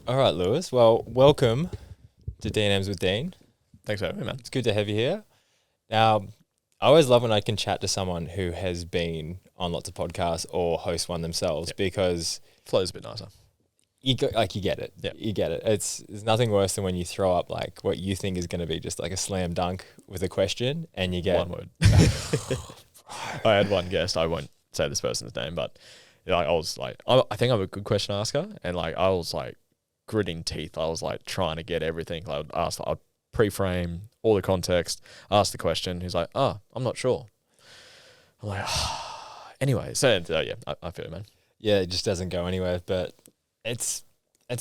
All right, Lewis. Well, welcome to D&M's with Dean. Thanks for having me, man. It's good to have you here. Now, I always love when I can chat to someone who has been on lots of podcasts or host one themselves because Flow's a bit nicer. you get it. Yeah. You get it. There's nothing worse than when you throw up like what you think is going to be just like a slam dunk with a question and you get One word. I had one guest. I won't say this person's name, but I was like, I think I'm a good question asker, and like I was like gritting teeth. I was like trying to get everything. I'd pre-frame all the context, ask the question. He's like, "Oh, I'm not sure." I'm like, anyway. So yeah, I feel it, man. Yeah, it just doesn't go anywhere. But it's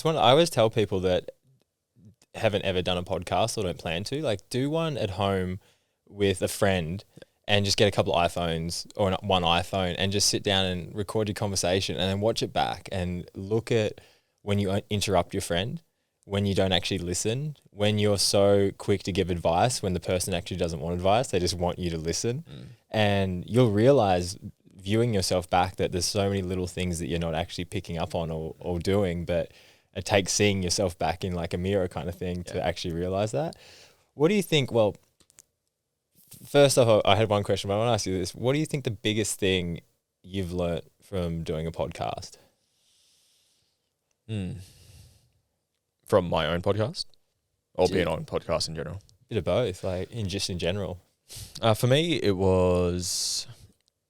one I always tell people that haven't ever done a podcast or don't plan to, like, do one at home with a friend and just get a couple of iPhones or one iPhone and just sit down and record your conversation and then watch it back and look at when you interrupt your friend, when you don't actually listen, when you're so quick to give advice when the person actually doesn't want advice, they just want you to listen. And you'll realize viewing yourself back that there's so many little things that you're not actually picking up on or doing, but it takes seeing yourself back in like a mirror kind of thing to actually realize that. What do you think? Well, first off, I had one question, but I want to ask you this. What do you think the biggest thing you've learnt from doing a podcast? From my own podcast or being on podcasts in general? Bit of both, like in general. For me, it was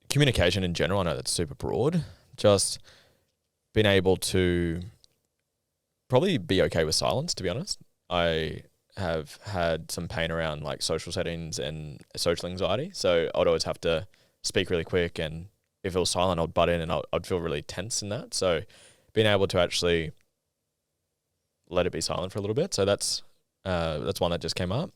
communication in general. I know that's super broad. Just being able to probably be okay with silence, to be honest. I have had some pain around like social settings and social anxiety. So I'd always have to speak really quick, and if it was silent, I'd butt in and I'd feel really tense in that. So being able to actually let it be silent for a little bit. So that's one that just came up.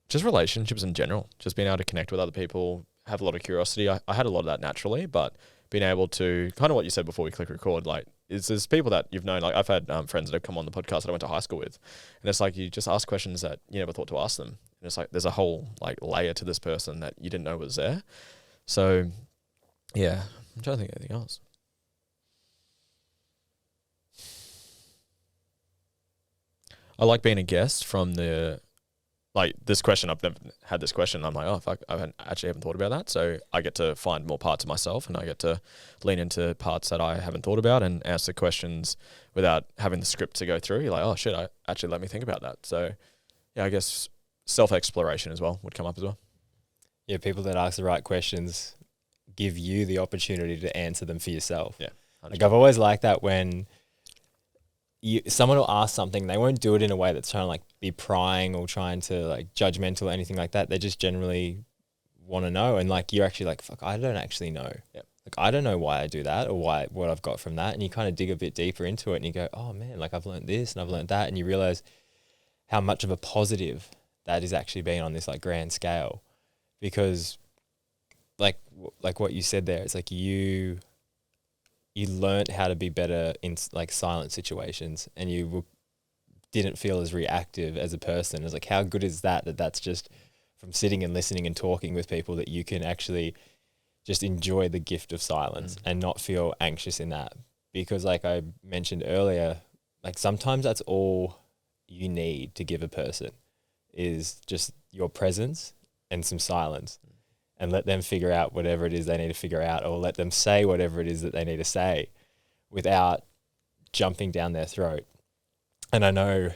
Just relationships in general, just being able to connect with other people, have a lot of curiosity. I had a lot of that naturally, but being able to, kind of what you said before we click record, like, there's people that you've known, like I've had friends that have come on the podcast that I went to high school with, and it's like you just ask questions that you never thought to ask them. And it's like there's a whole like layer to this person that you didn't know was there. So yeah, I'm trying to think of anything else. I like being a guest from the, like this question, I've never had this question. I'm like, oh, fuck, I haven't thought about that. So I get to find more parts of myself, and I get to lean into parts that I haven't thought about and ask the questions without having the script to go through. You're like, oh shit, I actually let me think about that. So yeah, I guess self-exploration as well would come up as well. Yeah, people that ask the right questions give you the opportunity to answer them for yourself. Yeah. 100%. Like I've always liked that when someone will ask something, they won't do it in a way that's trying to like be prying or trying to like judgmental or anything like that. They just generally want to know. And like, you're actually like, fuck, I don't actually know. Yep. Like, I don't know why I do that or what I've got from that. And you kind of dig a bit deeper into it and you go, oh man, like I've learned this and I've learned that. And you realize how much of a positive that is actually being on this like grand scale, because like what you said there, it's like you learned how to be better in like silent situations, and you didn't feel as reactive as a person. It's like, how good is that's just from sitting and listening and talking with people that you can actually just enjoy the gift of silence and not feel anxious in that. Because like I mentioned earlier, like sometimes that's all you need to give a person is just your presence and some silence. And let them figure out whatever it is they need to figure out, or let them say whatever it is that they need to say without jumping down their throat. And I know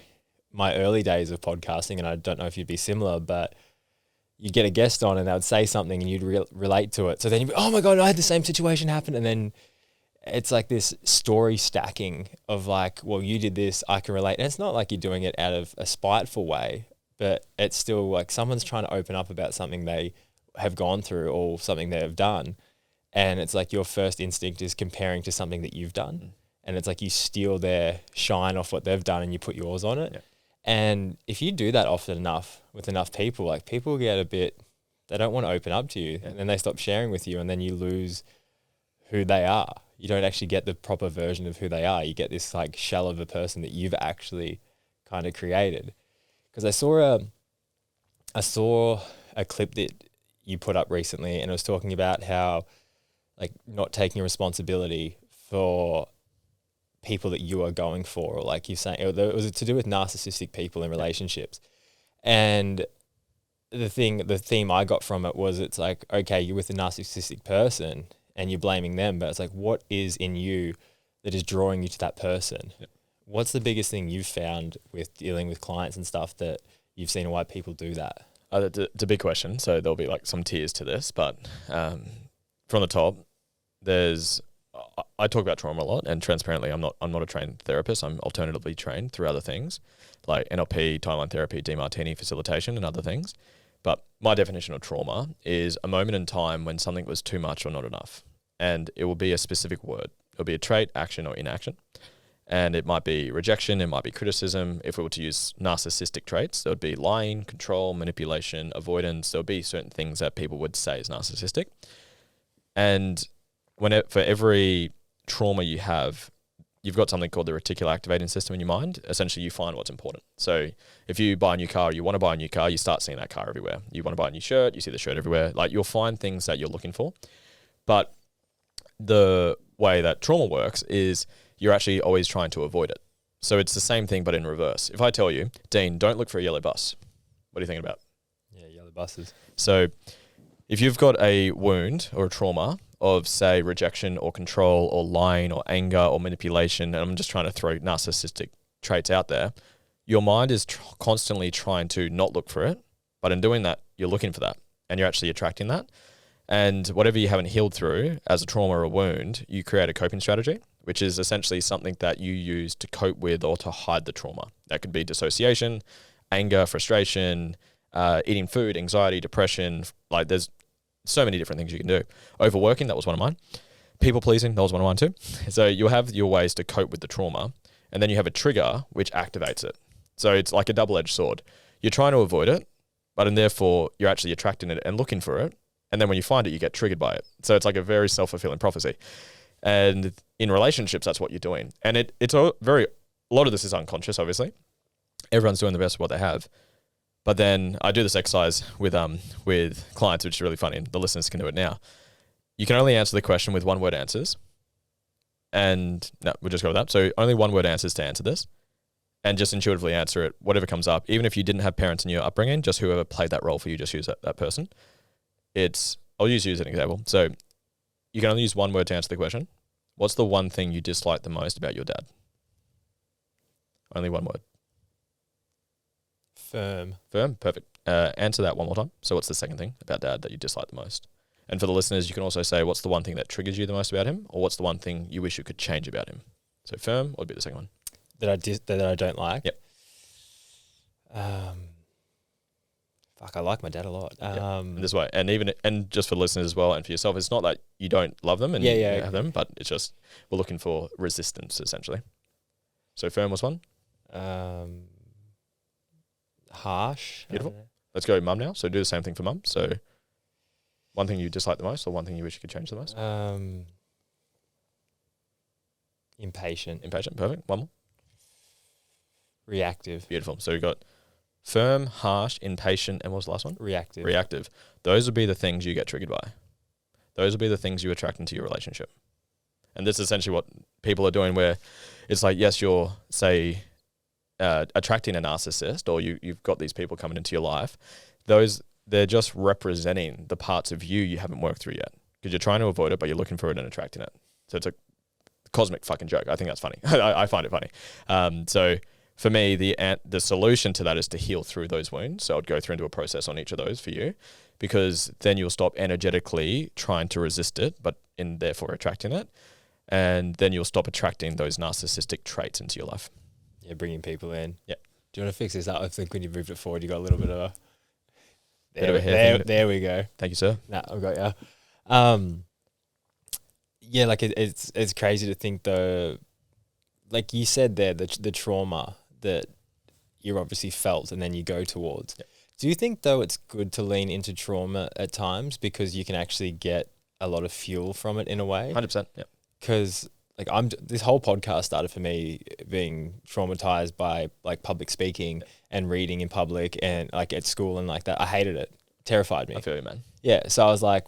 my early days of podcasting, and I don't know if you'd be similar, but you'd get a guest on and they would say something and you'd relate to it. So then you'd be, oh my God, I had the same situation happen. And then it's like this story stacking of like, well, you did this, I can relate. And it's not like you're doing it out of a spiteful way, but it's still like someone's trying to open up about something they have gone through or something they have done, and it's like your first instinct is comparing to something that you've done, and it's like you steal their shine off what they've done and you put yours on it. And if you do that often enough with enough people, like people get a bit, they don't want to open up to you, and then they stop sharing with you, and then you lose who they are. You don't actually get the proper version of who they are. You get this like shell of a person that you've actually kind of created. Because I saw a clip that you put up recently, and it was talking about how like not taking responsibility for people that you are going for, or like you're saying, it was to do with narcissistic people in relationships. And the theme I got from it was, it's like, okay, you're with a narcissistic person and you're blaming them, but it's like, what is in you that is drawing you to that person? Yep. What's the biggest thing you've found with dealing with clients and stuff that you've seen why people do that? It's a big question, so there'll be like some tiers to this, but from the top, I talk about trauma a lot, and transparently, I'm not a trained therapist. I'm alternatively trained through other things like NLP, timeline therapy, D-Martini facilitation, and other things. But my definition of trauma is a moment in time when something was too much or not enough, and it will be a specific word. It'll be a trait, action, or inaction. And it might be rejection, it might be criticism. If we were to use narcissistic traits, there would be lying, control, manipulation, avoidance. There would be certain things that people would say is narcissistic. And for every trauma you have, you've got something called the reticular activating system in your mind. Essentially, you find what's important. So if you buy a new car, or you want to buy a new car, you start seeing that car everywhere. You want to buy a new shirt, you see the shirt everywhere. Like, you'll find things that you're looking for. But the way that trauma works is you're actually always trying to avoid it. So it's the same thing, but in reverse. If I tell you, Dean, don't look for a yellow bus, what are you thinking about? Yeah, yellow buses. So if you've got a wound or a trauma of, say, rejection or control or lying or anger or manipulation, and I'm just trying to throw narcissistic traits out there, your mind is constantly trying to not look for it, but in doing that, you're looking for that, and you're actually attracting that. And whatever you haven't healed through as a trauma or a wound, you create a coping strategy, which is essentially something that you use to cope with or to hide the trauma. That could be dissociation, anger, frustration, eating food, anxiety, depression. Like, there's so many different things you can do. Overworking, that was one of mine. People pleasing, that was one of mine too. So you have your ways to cope with the trauma, and then you have a trigger which activates it. So it's like a double-edged sword. You're trying to avoid it, but and therefore you're actually attracting it and looking for it. And then when you find it, you get triggered by it. So it's like a very self-fulfilling prophecy. And in relationships, that's what you're doing. And it's a lot of this is unconscious, obviously. Everyone's doing the best of what they have. But then I do this exercise with clients, which is really funny, and the listeners can do it now. You can only answer the question with one-word answers. And no, we'll just go with that. So only one-word answers to answer this. And just intuitively answer it, whatever comes up. Even if you didn't have parents in your upbringing, just whoever played that role for you, just use that person. I'll use you as an example. So you can only use one word to answer the question. What's the one thing you dislike the most about your dad? Only one word. Firm. Firm, perfect. Answer that one more time. So what's the second thing about dad that you dislike the most? And for the listeners, you can also say, what's the one thing that triggers you the most about him? Or what's the one thing you wish you could change about him? So firm would be the second one. That I don't like? Yep. I like my dad a lot. This way, and just for the listeners as well, and for yourself, it's not that you don't love them and you have them, but it's just we're looking for resistance essentially. So firm was one. Harsh. Beautiful. Let's go mum now. So do the same thing for mum. So one thing you dislike the most, or one thing you wish you could change the most. Impatient. Perfect. One more. Reactive. Beautiful. So we've got firm, harsh, impatient, and what was the last one? Reactive. Those would be the things you get triggered by. Those would be the things you attract into your relationship. And this is essentially what people are doing, where it's like, yes, you're, say, attracting a narcissist, or you've got these people coming into your life. They're just representing the parts of you haven't worked through yet, because you're trying to avoid it, but you're looking for it and attracting it. So it's a cosmic fucking joke. I think that's funny. I find it funny. So for me, the solution to that is to heal through those wounds. So I'd go through into a process on each of those for you, because then you'll stop energetically trying to resist it, but therefore attracting it. And then you'll stop attracting those narcissistic traits into your life. Yeah, bringing people in. Yeah. Do you want to fix this up? I think when you moved it forward, you got a little bit of a... There we go. Thank you, sir. Nah, I've got you. Yeah, like it's crazy to think though, like you said there, the trauma that you're obviously felt and then you go towards. Yep. Do you think though it's good to lean into trauma at times, because you can actually get a lot of fuel from it in a way? 100%. Yeah. Because like this whole podcast started for me being traumatized by like public speaking and reading in public and like at school and like that. I hated it. Terrified me. I feel you, man. Yeah. So I was like,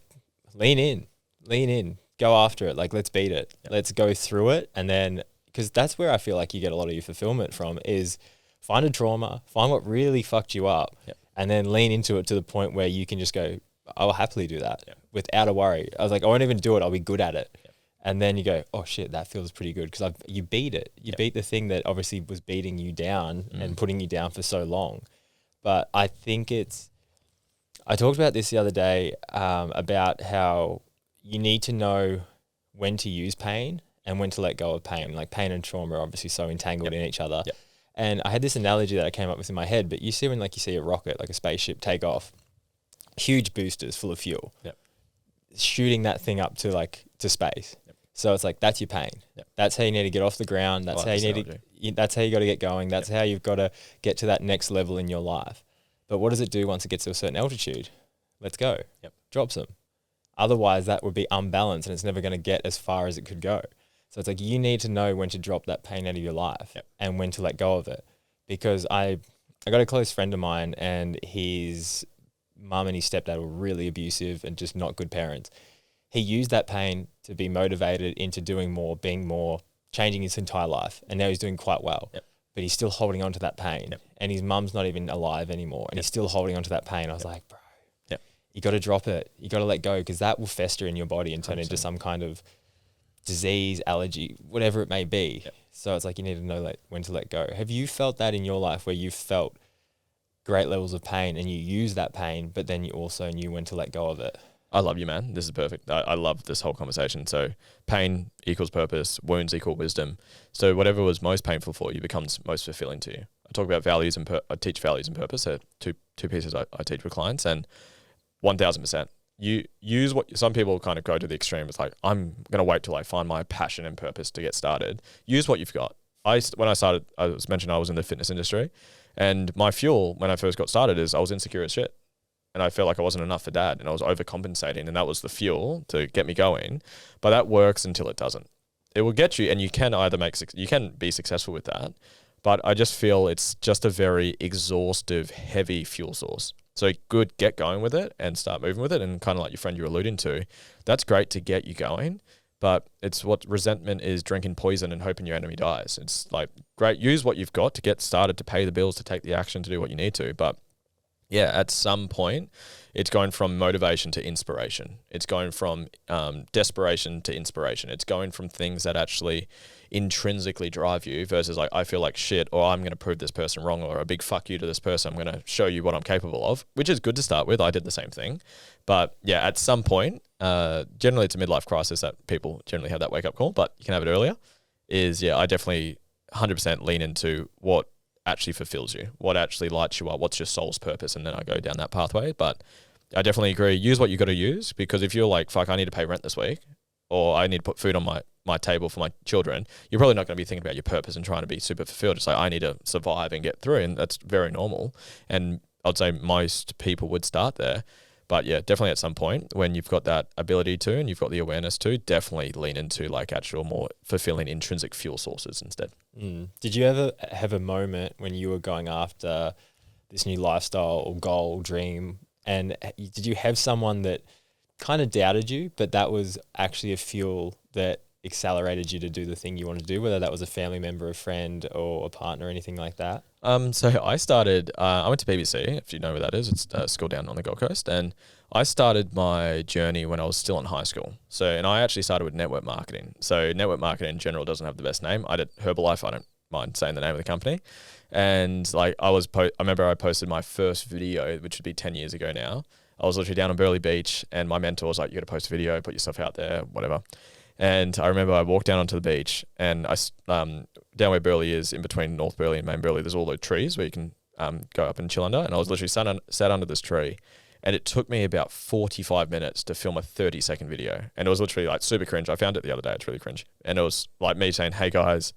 lean in, go after it. Like, let's beat it. Yep. Let's go through it. And then, because because that's where I feel like you get a lot of your fulfillment from, is find a trauma, find what really fucked you up, and then lean into it to the point where you can just go, I'll happily do that without a worry. I was like, I won't even do it. I'll be good at it. And then you go, oh shit, that feels pretty good, because you beat it. You beat the thing that obviously was beating you down and putting you down for so long. But I think I talked about this the other day, about how you need to know when to use pain and when to let go of pain. Like pain and trauma are obviously so entangled in each other. And I had this analogy that I came up with in my head, but you see when like you see a rocket, like a spaceship take off, huge boosters full of fuel, shooting that thing up to space. So it's like, that's your pain. That's how you need to get off the ground. That's how you need to, that's how you got to get going. That's how you've got to get to that next level in your life. But what does it do once it gets to a certain altitude? Let's go. Drops them. Otherwise, that would be unbalanced and it's never going to get as far as it could go. So it's like, you need to know when to drop that pain out of your life and when to let go of it. Because I got a close friend of mine, and his mum and his stepdad were really abusive and just not good parents. He used that pain to be motivated into doing more, being more, changing his entire life. And now he's doing quite well. But he's still holding on to that pain. And his mum's not even alive anymore. And he's still holding on to that pain. I was like, bro, you got to drop it. You got to let go, because that will fester in your body and turn 100%. Into some kind of disease, allergy, whatever it may be. So it's like, you need to know when to let go. Have you felt that in your life, where you've felt great levels of pain and you use that pain, but then you also knew when to let go of it? I love you, man. This is perfect. I love this whole conversation. So pain equals purpose, wounds equal wisdom. So whatever was most painful for you becomes most fulfilling to you. I talk about values and I teach values and purpose. They're two pieces I teach with clients, and 1000%. You use what some people kind of go to the extreme. It's like, I'm going to wait till I find my passion and purpose to get started. Use what you've got. When I started, I was mentioned I was in the fitness industry, and my fuel when I first got started is I was insecure as shit. And I felt like I wasn't enough for dad, and I was overcompensating, and that was the fuel to get me going. But that works until it doesn't. It will get you, and you can either you can be successful with that, but I just feel it's just a very exhaustive, heavy fuel source. So good, get going with it and start moving with it. And kind of like your friend you were alluding to, that's great to get you going, but it's what resentment is, drinking poison and hoping your enemy dies. It's like, great, use what you've got to get started, to pay the bills, to take the action, to do what you need to. But yeah, at some point, it's going from motivation to inspiration. It's going from desperation to inspiration. It's going from things that actually intrinsically drive you versus like, I feel like shit, or I'm going to prove this person wrong, or a big fuck you to this person. I'm going to show you what I'm capable of, which is good to start with. I did the same thing. But yeah, at some point, generally it's a midlife crisis that people generally have that wake up call, but you can have it earlier. I definitely 100% lean into what actually fulfills you, what actually lights you up, what's your soul's purpose, and then I go down that pathway. But I definitely agree, use what you got to use, because if you're like, fuck, I need to pay rent this week, or I need to put food on my table for my children, you're probably not going to be thinking about your purpose and trying to be super fulfilled. It's like, I need to survive and get through, and that's very normal. And I'd say most people would start there. But yeah, definitely at some point when you've got that ability to, and you've got the awareness to, definitely lean into like actual more fulfilling intrinsic fuel sources instead. Did you ever have a moment when you were going after this new lifestyle or goal, dream, and did you have someone that kind of doubted you, but that was actually a fuel that accelerated you to do the thing you wanted to do, whether that was a family member, a friend, or a partner, or anything like that? So I started, I went to BBC, if you know where that is. It's a school down on the Gold Coast. And I started my journey when I was still in high school. And I actually started with network marketing. So network marketing in general doesn't have the best name. I did Herbalife. I don't mind saying the name of the company. And like I remember I posted my first video, which would be 10 years ago now. I was literally down on Burleigh Beach, and my mentor was like, you got to post a video, put yourself out there, whatever. And I remember I walked down onto the beach, and down where Burleigh is, in between North Burleigh and Main Burleigh, there's all those trees where you can go up and chill under. And I was literally sat under this tree, and it took me about 45 minutes to film a 30-second video. And it was literally like super cringe. I found it the other day. It's really cringe. And it was like me saying, hey guys,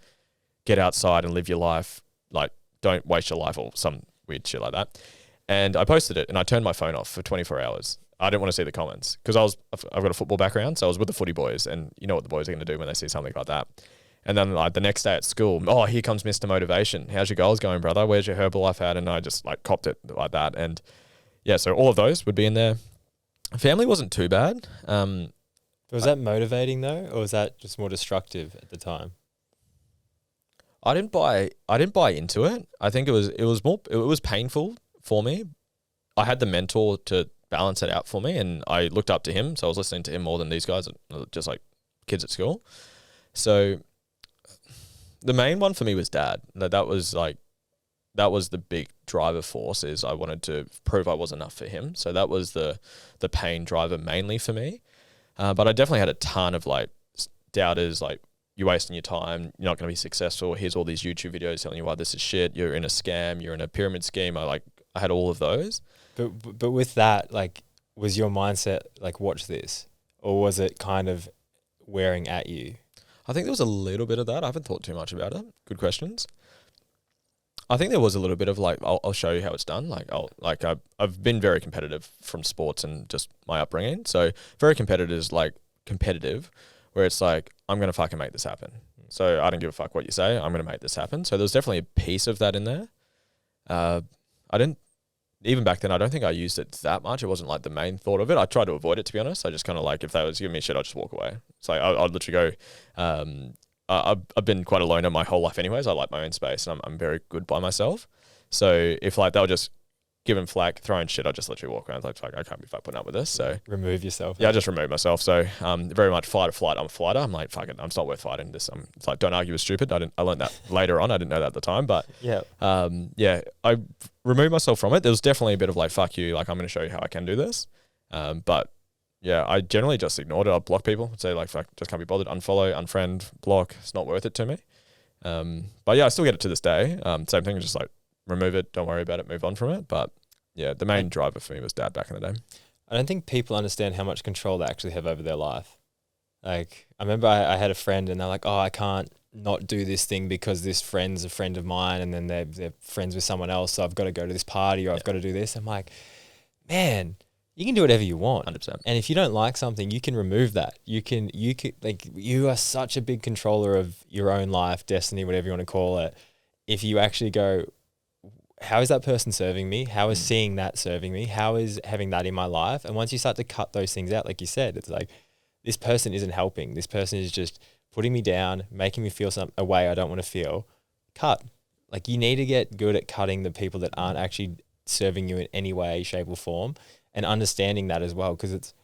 get outside and live your life. Like, don't waste your life, or some weird shit like that. And I posted it, and I turned my phone off for 24 hours. I didn't want to see the comments because I've got a football background. So I was with the footy boys, and you know what the boys are going to do when they see something like that. And then like the next day at school, oh, here comes Mr. Motivation. How's your goals going, brother? Where's your Herbalife at? And I just like copped it like that. And yeah, so all of those would be in there. Family wasn't too bad. Was that motivating though, or was that just more destructive at the time? I didn't buy into it. I think it was painful for me. I had the mentor to balance it out for me, and I looked up to him, so I was listening to him more than these guys, just like kids at school. So the main one for me was dad. That was the big driver force, is I wanted to prove I was enough for him. So that was the pain driver mainly for me. But I definitely had a ton of like doubters, like, you're wasting your time, you're not going to be successful, here's all these YouTube videos telling you why this is shit, you're in a scam, you're in a pyramid scheme. I had all of those. But with that, like, was your mindset like, watch this, or was it kind of wearing at you? I think there was a little bit of that. I haven't thought too much about it. Good questions. I think there was a little bit of like, I'll show you how it's done. I've been very competitive from sports and just my upbringing. So very competitive, where it's like, I'm going to fucking make this happen. So I don't give a fuck what you say. I'm going to make this happen. So there was definitely a piece of that in there. Even back then, I don't think I used it that much. It wasn't like the main thought of it. I tried to avoid it, to be honest. I just kind of like, if they was giving me shit, I'd just walk away. It's like, I'd literally go, I've been quite a loner my whole life anyways. I like my own space, and I'm very good by myself. So if like they were just giving flack, throwing shit, I just literally walk around like, I can't be fucked putting up with this. So remove yourself. Yeah, I just remove myself. So very much fight or flight. I'm a fighter. I'm like, fuck it, it's not worth fighting this. It's like, don't argue with stupid. I learned that later on. I didn't know that at the time, but I removed myself from it. There was definitely a bit of like, fuck you, like, I'm going to show you how I can do this. But yeah, I generally just ignored it. I'd block people. I'd say like, fuck, just can't be bothered. Unfollow, unfriend, block. It's not worth it to me. But yeah, I still get it to this day. Same thing, just like, remove it, don't worry about it, move on from it. But yeah, the main driver for me was dad back in the day. I don't think people understand how much control they actually have over their life. Like, I remember I had a friend, and they're like, oh, I can't not do this thing because this friend's a friend of mine, and then they're friends with someone else, so I've got to go to this party, or I've got to do this. I'm like, man, you can do whatever you want. 100%. And if you don't like something, you can remove that. You can like, you are such a big controller of your own life, destiny, whatever you want to call it. If you actually go, how is that person serving me? How is seeing that serving me? How is having that in my life? And once you start to cut those things out, like you said, it's like, this person isn't helping. This person is just putting me down, making me feel a way I don't want to feel. Cut. Like, you need to get good at cutting the people that aren't actually serving you in any way, shape or form, and understanding that as well. Because it's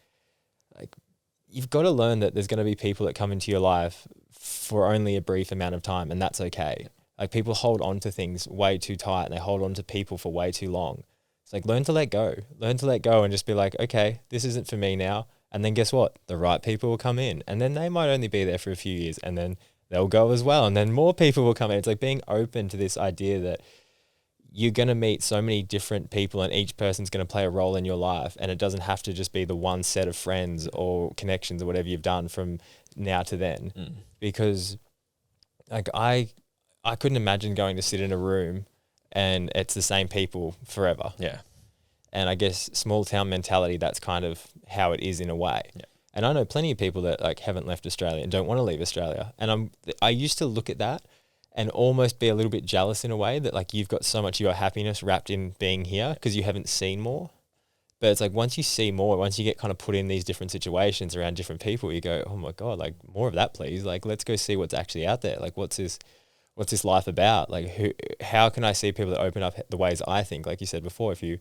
like, you've got to learn that there's going to be people that come into your life for only a brief amount of time, and that's okay. Like, people hold on to things way too tight, and they hold on to people for way too long. It's like, learn to let go and just be like, okay, this isn't for me now. And then guess what? The right people will come in, and then they might only be there for a few years, and then they'll go as well. And then more people will come in. It's like being open to this idea that you're going to meet so many different people, and each person's going to play a role in your life. And it doesn't have to just be the one set of friends or connections or whatever you've done from now to then. Because like, I couldn't imagine going to sit in a room and it's the same people forever. Yeah. And I guess small town mentality, that's kind of how it is in a way. Yeah. And I know plenty of people that like haven't left Australia and don't want to leave Australia. And I used to look at that and almost be a little bit jealous in a way that like, you've got so much of your happiness wrapped in being here because you haven't seen more. But it's like, once you see more, once you get kind of put in these different situations around different people, you go, oh my God, like, more of that, please. Like, let's go see what's actually out there. Like, what's this life about? Like, how can I see people that open up the ways I think? Like you said before, if you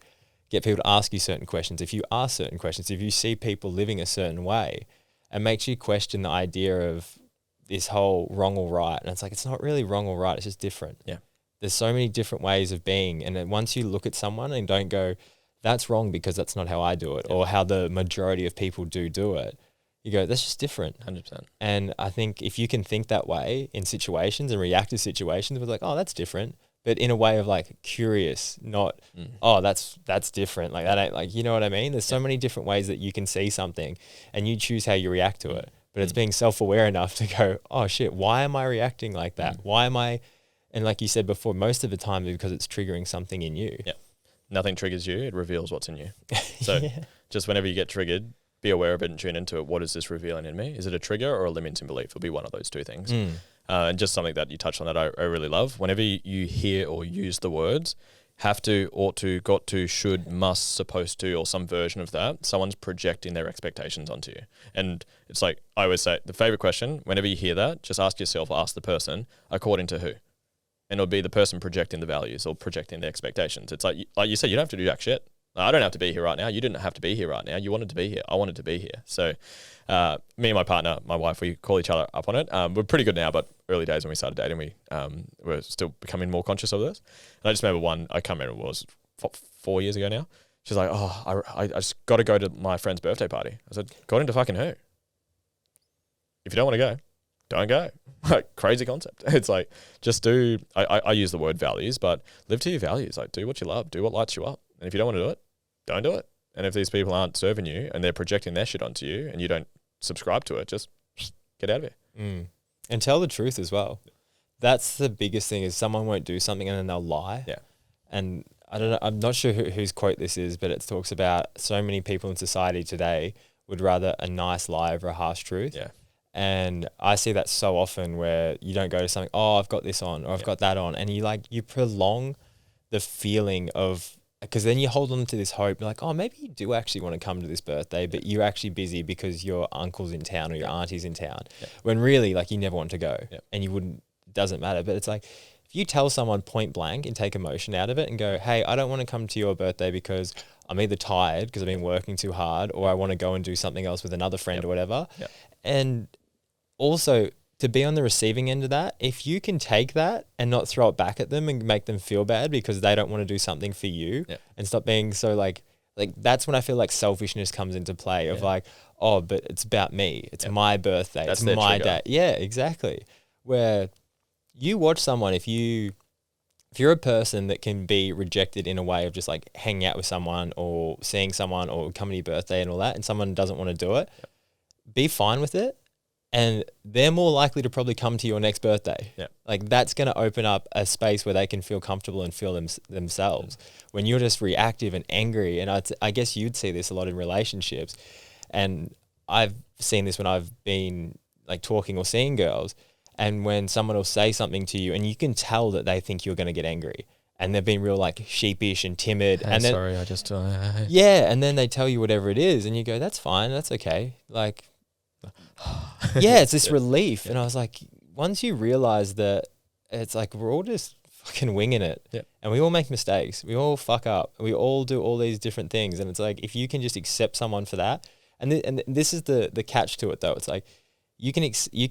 get people to ask you certain questions, if you ask certain questions, if you see people living a certain way, it makes you question the idea of this whole wrong or right. And it's like, it's not really wrong or right, it's just different. Yeah. There's so many different ways of being. And then once you look at someone and don't go, that's wrong because that's not how I do it, or how the majority of people do it, you go, that's just different. 100%. And I think if you can think that way in situations and react to situations with like, oh, that's different, but in a way of like curious, not, oh, that's different. Like, that ain't, like, you know what I mean? There's so many different ways that you can see something and you choose how you react to it. But it's being self-aware enough to go, oh shit, why am I reacting like that? Why am I, and like you said before, most of the time because it's triggering something in you. Yeah. Nothing triggers you, it reveals what's in you. So just whenever you get triggered, be aware of it and tune into it. What is this revealing in me? Is it a trigger or a limiting belief? It'll be one of those two things. And just something that you touched on that I really love. Whenever you hear or use the words have to, ought to, got to, should, must, supposed to, or some version of that, someone's projecting their expectations onto you. And it's like, I always say, the favorite question, whenever you hear that, just ask yourself, ask the person, according to who? and it'll be the person projecting the values or projecting the expectations. It's like you said, you don't have to do jack shit. I don't have to be here right now. You didn't have to be here right now. You wanted to be here. I wanted to be here. So me and my partner, my wife, we call each other up on it. We're pretty good now, but early days when we started dating, we were still becoming more conscious of this. And I just remember I can't remember, it was 4 years ago now. She's like, oh, I just got to go to my friend's birthday party. I said, according to fucking who? If you don't want to go, don't go. Like, crazy concept. It's like, just do, I use the word values, but live to your values. Like, do what you love, do what lights you up. And if you don't want to do it, don't do it. And if these people aren't serving you and they're projecting their shit onto you and you don't subscribe to it, just get out of here. And tell the truth as well. That's the biggest thing, is someone won't do something and then they'll lie. Yeah. And I don't know, I'm not sure whose quote this is, but it talks about so many people in society today would rather a nice lie over a harsh truth. Yeah. And I see that so often where you don't go to something, oh, I've got this on, or I've got that on. And you prolong the feeling of, because then you hold on to this hope, you're like, oh, maybe you do actually want to come to this birthday, but you're actually busy because your uncle's in town or your auntie's in town. Yeah. When really, like, you never want to go and you wouldn't, doesn't matter. But it's like, if you tell someone point blank and take emotion out of it and go, hey, I don't want to come to your birthday because I'm either tired because I've been working too hard, or I want to go and do something else with another friend or whatever. Yep. And also, to be on the receiving end of that, if you can take that and not throw it back at them and make them feel bad because they don't want to do something for you, and stop being so like that's when I feel like selfishness comes into play of like, oh, but it's about me. It's my birthday. That's it's my day. Yeah, exactly. Where you watch someone, if you're a person that can be rejected in a way of just like hanging out with someone or seeing someone or coming to your birthday and all that, and someone doesn't want to do it, be fine with it. And they're more likely to probably come to your next birthday. Yeah. Like, that's going to open up a space where they can feel comfortable and feel themselves. When you're just reactive and angry, and I guess you'd see this a lot in relationships, and I've seen this when I've been like talking or seeing girls, and when someone will say something to you and you can tell that they think you're going to get angry, and they've been real like sheepish and timid. Hey, and then, sorry, I just... and then they tell you whatever it is and you go, that's fine, that's okay. Like... it's this relief. And I was like, once you realize that it's like we're all just fucking winging it, and we all make mistakes, we all fuck up, we all do all these different things, and it's like, if you can just accept someone for that, and this is the catch to it though, it's like you can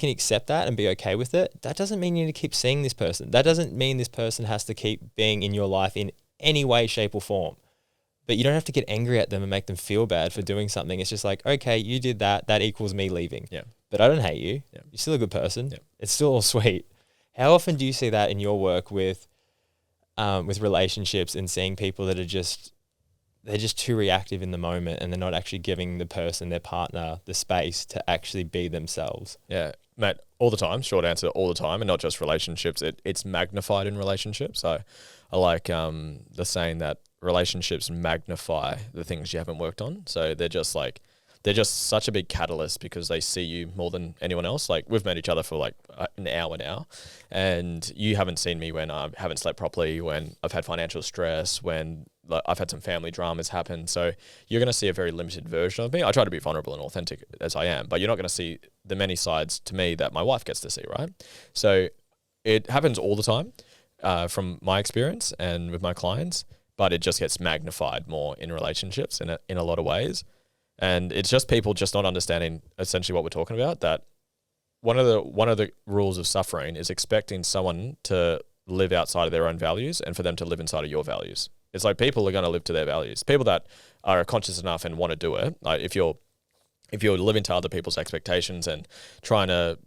accept that and be okay with it. That doesn't mean you need to keep seeing this person. That doesn't mean this person has to keep being in your life in any way, shape or form. But you don't have to get angry at them and make them feel bad for doing something. It's just like, okay, you did that. That equals me leaving. Yeah. But I don't hate you. Yeah. You're still a good person. Yeah. It's still all sweet. How often do you see that in your work with relationships and seeing people that are they're just too reactive in the moment, and they're not actually giving the person, their partner, the space to actually be themselves? Yeah, mate, all the time. Short answer, all the time, and not just relationships. It's magnified in relationships. I like the saying that relationships magnify the things you haven't worked on. So they're just such a big catalyst because they see you more than anyone else. Like, we've met each other for like an hour now, and you haven't seen me when I haven't slept properly, when I've had financial stress, when I've had some family dramas happen. So you're going to see a very limited version of me. I try to be vulnerable and authentic as I am, but you're not going to see the many sides to me that my wife gets to see, right? So it happens all the time from my experience and with my clients, but it just gets magnified more in relationships in a lot of ways. And it's just people just not understanding essentially what we're talking about, that one of the rules of suffering is expecting someone to live outside of their own values and for them to live inside of your values. It's like, people are going to live to their values. People that are conscious enough and want to do it, like if you're living to other people's expectations and trying to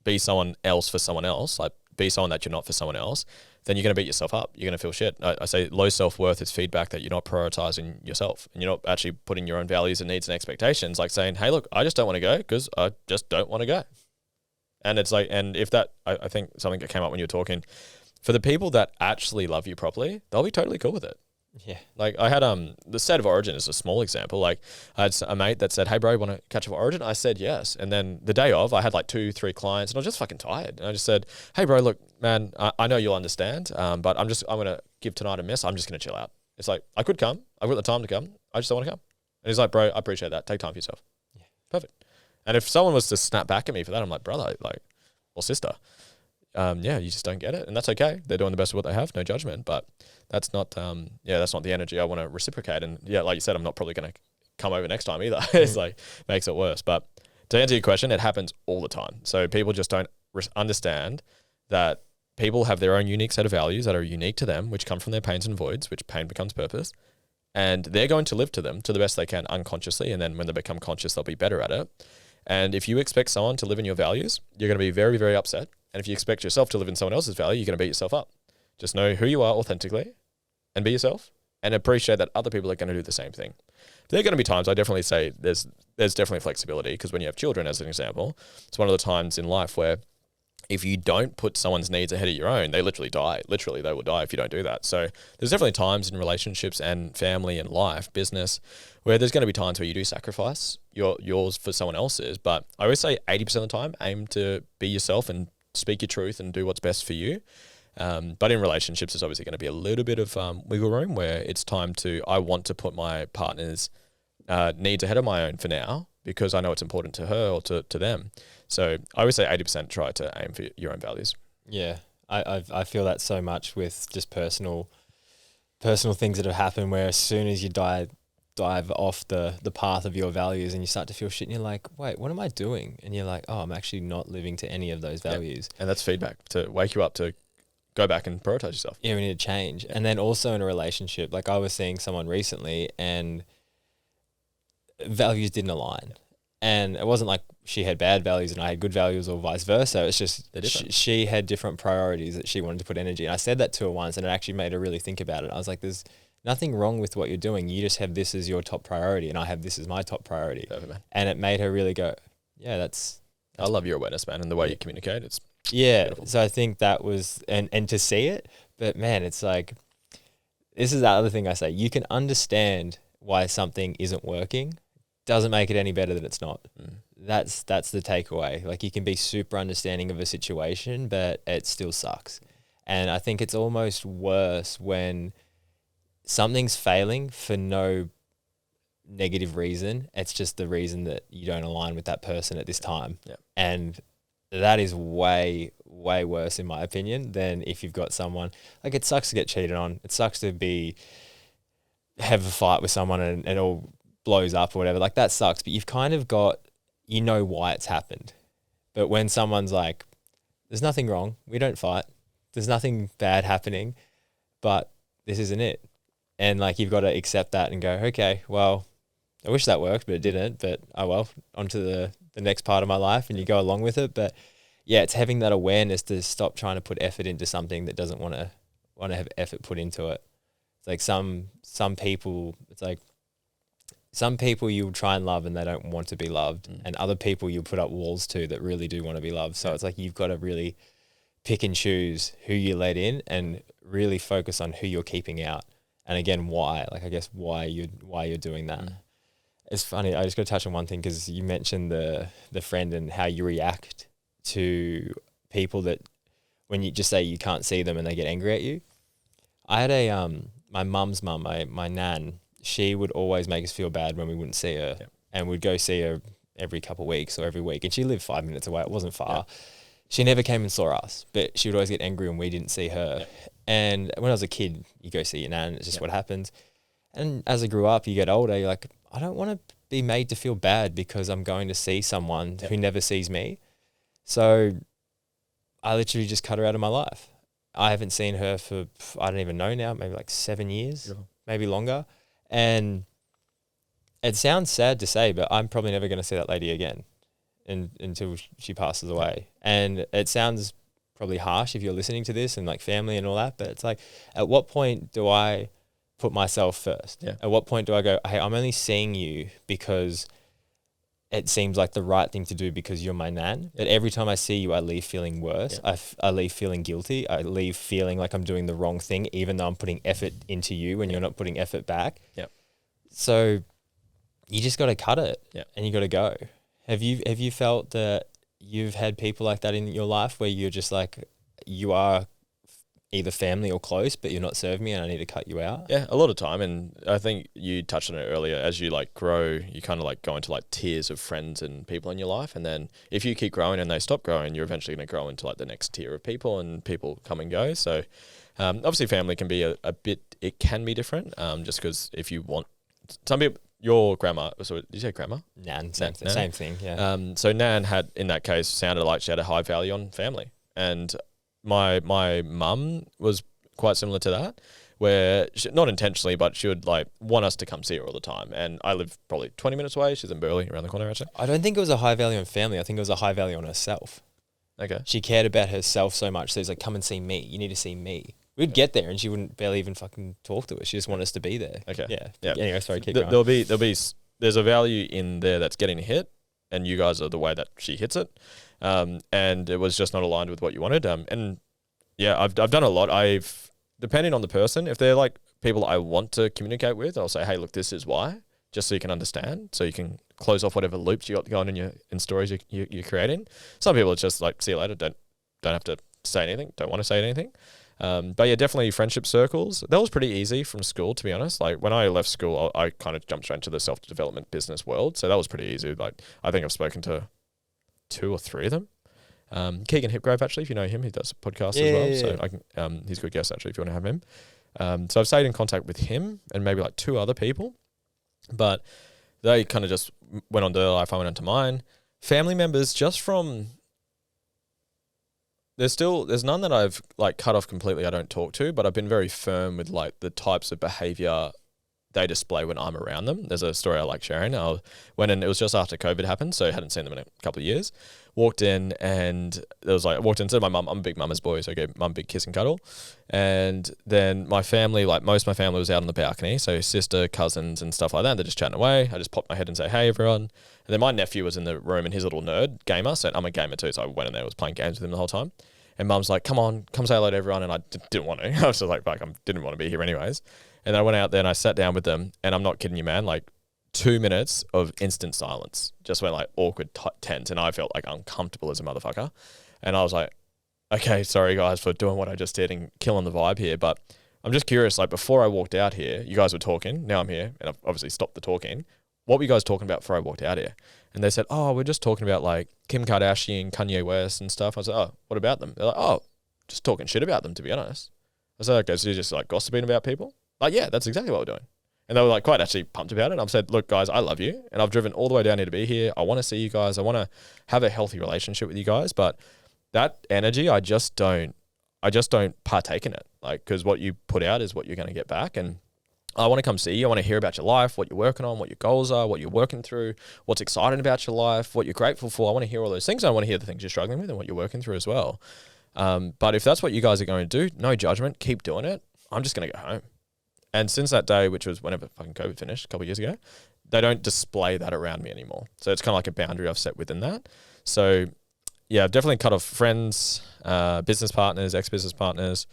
be someone else for someone else, like be someone that you're not for someone else, then you're going to beat yourself up. You're going to feel shit. I say low self-worth is feedback that you're not prioritizing yourself and you're not actually putting your own values and needs and expectations, like saying, hey, look, I just don't want to go because I just don't want to go. And it's like, and if that, I think something that came up when you were talking, for the people that actually love you properly, they'll be totally cool with it. Yeah. Like, I had the State of Origin is a small example. Like, I had a mate that said, hey bro, want to catch up for Origin? I said yes. And then the day of, I had like 2-3 clients and I was just fucking tired. And I just said, hey bro, look, man, I know you'll understand, but I'm going to give tonight a miss. I'm just going to chill out. It's like, I could come. I've got the time to come. I just don't want to come. And he's like, bro, I appreciate that. Take time for yourself. Yeah. Perfect. And if someone was to snap back at me for that, I'm like, brother, like, or sister, you just don't get it, and that's okay. They're doing the best of what they have, no judgment. But that's not, that's not the energy I want to reciprocate. And yeah, like you said, I'm not probably going to come over next time either. It's like makes it worse. But to answer your question, it happens all the time. So people just don't understand that people have their own unique set of values that are unique to them, which come from their pains and voids, which pain becomes purpose. And they're going to live to them to the best they can unconsciously. And then when they become conscious, they'll be better at it. And if you expect someone to live in your values, you're going to be very, very upset. And if you expect yourself to live in someone else's value, you're going to beat yourself up. Just know who you are authentically and be yourself, and appreciate that other people are going to do the same thing. There are going to be times I definitely say there's definitely flexibility, because when you have children, as an example, it's one of the times in life where if you don't put someone's needs ahead of your own, they literally die. Literally, they will die if you don't do that. So there's definitely times in relationships and family and life, business, where there's going to be times where you do sacrifice yours for someone else's. But I always say 80% of the time, aim to be yourself and speak your truth and do what's best for you. But in relationships, there's obviously going to be a little bit of wiggle room where it's time I want to put my partner's needs ahead of my own for now, because I know it's important to her or to them. So I always say 80% try to aim for your own values. Yeah, I feel that so much with just personal things that have happened, where as soon as you dive off the path of your values and you start to feel shit and you're like, wait, what am I doing? And you're like, oh, I'm actually not living to any of those values. And that's feedback to wake you up to go back and prioritize yourself. Yeah, we need to change. And then also in a relationship, like I was seeing someone recently and values didn't align. And it wasn't like she had bad values and I had good values or vice versa. It's just she had different priorities that she wanted to put energy in. I said that to her once and it actually made her really think about it. I was like, there's nothing wrong with what you're doing. You just have this as your top priority and I have this as my top priority. Perfect, man. And it made her really go, yeah, that's I love your awareness, man, and the way you communicate. It's beautiful. So I think that was, and to see it, but man, it's like, this is the other thing I say. You can understand why something isn't working. Doesn't make it any better that it's not. That's the takeaway. Like you can be super understanding of a situation, but it still sucks. And I think it's almost worse when something's failing for no negative reason. It's just the reason that you don't align with that person at this time. Yeah. And that is way, way worse in my opinion than if you've got someone, like it sucks to get cheated on. It sucks to have a fight with someone and it all blows up or whatever. Like that sucks, but you've kind of got, you know why it's happened. But when someone's like, there's nothing wrong, we don't fight, there's nothing bad happening, but this isn't it. And like, you've got to accept that and go, okay, well, I wish that worked, but it didn't. But oh well, on to the next part of my life, and you go along with it. But yeah, it's having that awareness to stop trying to put effort into something that doesn't want to have effort put into it. It's like some people, it's like some people you'll try and love and they don't want to be loved, and other people you'll put up walls to that really do want to be loved. So it's like you've got to really pick and choose who you let in and really focus on who you're keeping out. And again, why? Like I guess why you're doing that. It's funny. I just got to touch on one thing because you mentioned the friend and how you react to people that when you just say you can't see them and they get angry at you. I had my mum's mum, my nan. She would always make us feel bad when we wouldn't see her, and we'd go see her every couple of weeks or every week. And she lived 5 minutes away. It wasn't far. She never came and saw us, but she would always get angry when we didn't see her. And when I was a kid, you go see your nan. It's just what happens. And as I grew up, you get older, you're like, I don't want to be made to feel bad because I'm going to see someone who never sees me. So I literally just cut her out of my life. I haven't seen her for, I don't even know now, maybe like 7 years, maybe longer. And it sounds sad to say, but I'm probably never going to see that lady again until she passes away. And it sounds probably harsh if you're listening to this and like family and all that, but it's like, at what point do I put myself first? At what point do I go, hey, I'm only seeing you because it seems like the right thing to do because you're my nan. But every time I see you, I leave feeling worse. I leave feeling guilty. I leave feeling like I'm doing the wrong thing, even though I'm putting effort into you when you're not putting effort back. So you just got to cut it and you got to go. Have you felt that you've had people like that in your life where you're just like, you are either family or close, but you're not serving me and I need to cut you out? Yeah, a lot of time. And I think you touched on it earlier. As you like grow, you kind of like go into like tiers of friends and people in your life. And then if you keep growing and they stop growing, you're eventually going to grow into like the next tier of people, and people come and go. So obviously family can be a bit, it can be different just because if you want, some people, your grandma, so did you say grandma? Nan, same thing, yeah. So Nan had, in that case, sounded like she had a high value on family. And my mum was quite similar to that, where she, not intentionally, but she would like want us to come see her all the time. And I live probably 20 minutes away. She's in Burleigh, around the corner actually. I don't think it was a high value on family. I think it was a high value on herself. Okay. She cared about herself so much. So it's like, come and see me. You need to see me. We'd get there and she wouldn't barely even fucking talk to us. She just wanted us to be there. Okay. Yeah. Anyway, sorry, keep going. There's a value in there that's getting hit, and you guys are the way that she hits it. And it was just not aligned with what you wanted. And yeah, I've done a lot. Depending on the person, if they're like people I want to communicate with, I'll say, hey, look, this is why, just so you can understand, so you can close off whatever loops you got going in stories you're creating. Some people it's just like, see you later, don't have to say anything, don't want to say anything. But yeah, definitely friendship circles. That was pretty easy from school, to be honest. Like when I left school, I kind of jumped straight into the self-development business world. So that was pretty easy. Like I think I've spoken to 2 or 3 of them. Keegan Hipgrave, actually, if you know him, he does a podcast as well. So I can, he's a good guest, actually, if you want to have him. So I've stayed in contact with him and maybe like 2 other people. But they kind of just went on to their life, I went on to mine. Family members, just from... There's none that I've like cut off completely I don't talk to, but I've been very firm with like the types of behavior they display when I'm around them. There's a story I like sharing. I went in, it was just after COVID happened, so I hadn't seen them in a couple of years. Walked in and there was like, I walked into my mum, I'm a big mama's boy, so I gave mum a big kiss and cuddle. And then my family, like most of my family was out on the balcony, so sister, cousins and stuff like that. They're just chatting away. I just popped my head and say, hey everyone. And then my nephew was in the room and he's a little nerd gamer, so I'm a gamer too, so I went in there, was playing games with him the whole time. And mum's like, come say hello to everyone. And I didn't want to. I was just like, fuck, I didn't want to be here anyways. And then I went out there and I sat down with them. And I'm not kidding you, man. Like 2 minutes of instant silence. Just went like awkward, tense. And I felt like uncomfortable as a motherfucker. And I was like, okay, sorry guys for doing what I just did and killing the vibe here. But I'm just curious, like before I walked out here, you guys were talking. Now I'm here and I've obviously stopped the talking. What were you guys talking about before I walked out here? And they said, oh, we're just talking about like Kim Kardashian, Kanye West and stuff. I was like, oh, what about them? They're like, oh, just talking shit about them, to be honest. I said, okay, so you're just like gossiping about people? Like, yeah, that's exactly what we're doing. And they were like quite actually pumped about it. I've said, look, guys, I love you. And I've driven all the way down here to be here. I want to see you guys. I want to have a healthy relationship with you guys. But that energy, I just don't partake in it. Like, because what you put out is what you're going to get back. And I want to come see you. I want to hear about your life, what you're working on, what your goals are, what you're working through, what's exciting about your life, what you're grateful for. I want to hear all those things. I want to hear the things you're struggling with and what you're working through as well. But if that's what you guys are going to do, no judgment, keep doing it. I'm just going to go home. And since that day, which was whenever fucking COVID finished a couple of years ago, they don't display that around me anymore. So it's kind of like a boundary I've set within that. So yeah, I've definitely cut off friends, business partners, ex-business partners,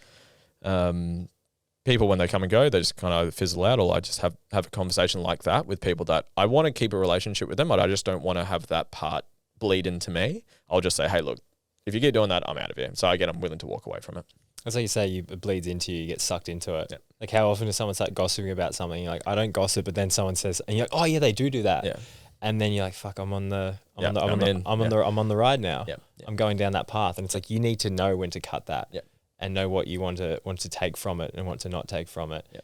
people when they come and go, they just kind of fizzle out, or I just have a conversation like that with people that I want to keep a relationship with them, but I just don't want to have that part bleed into me. I'll just say, hey, look, if you keep doing that, I'm out of here. So again, I'm willing to walk away from it. That's like you say, it bleeds into you, you get sucked into it. Yeah. Like how often does someone start gossiping about something? You're like, I don't gossip, but then someone says, and you're like, oh yeah, they do that. Yeah. And then you're like, fuck, I'm on the ride now. Yeah. I'm going down that path. And it's like, you need to know when to cut that. Yeah. And know what you want to take from it and want to not take from it. Yeah.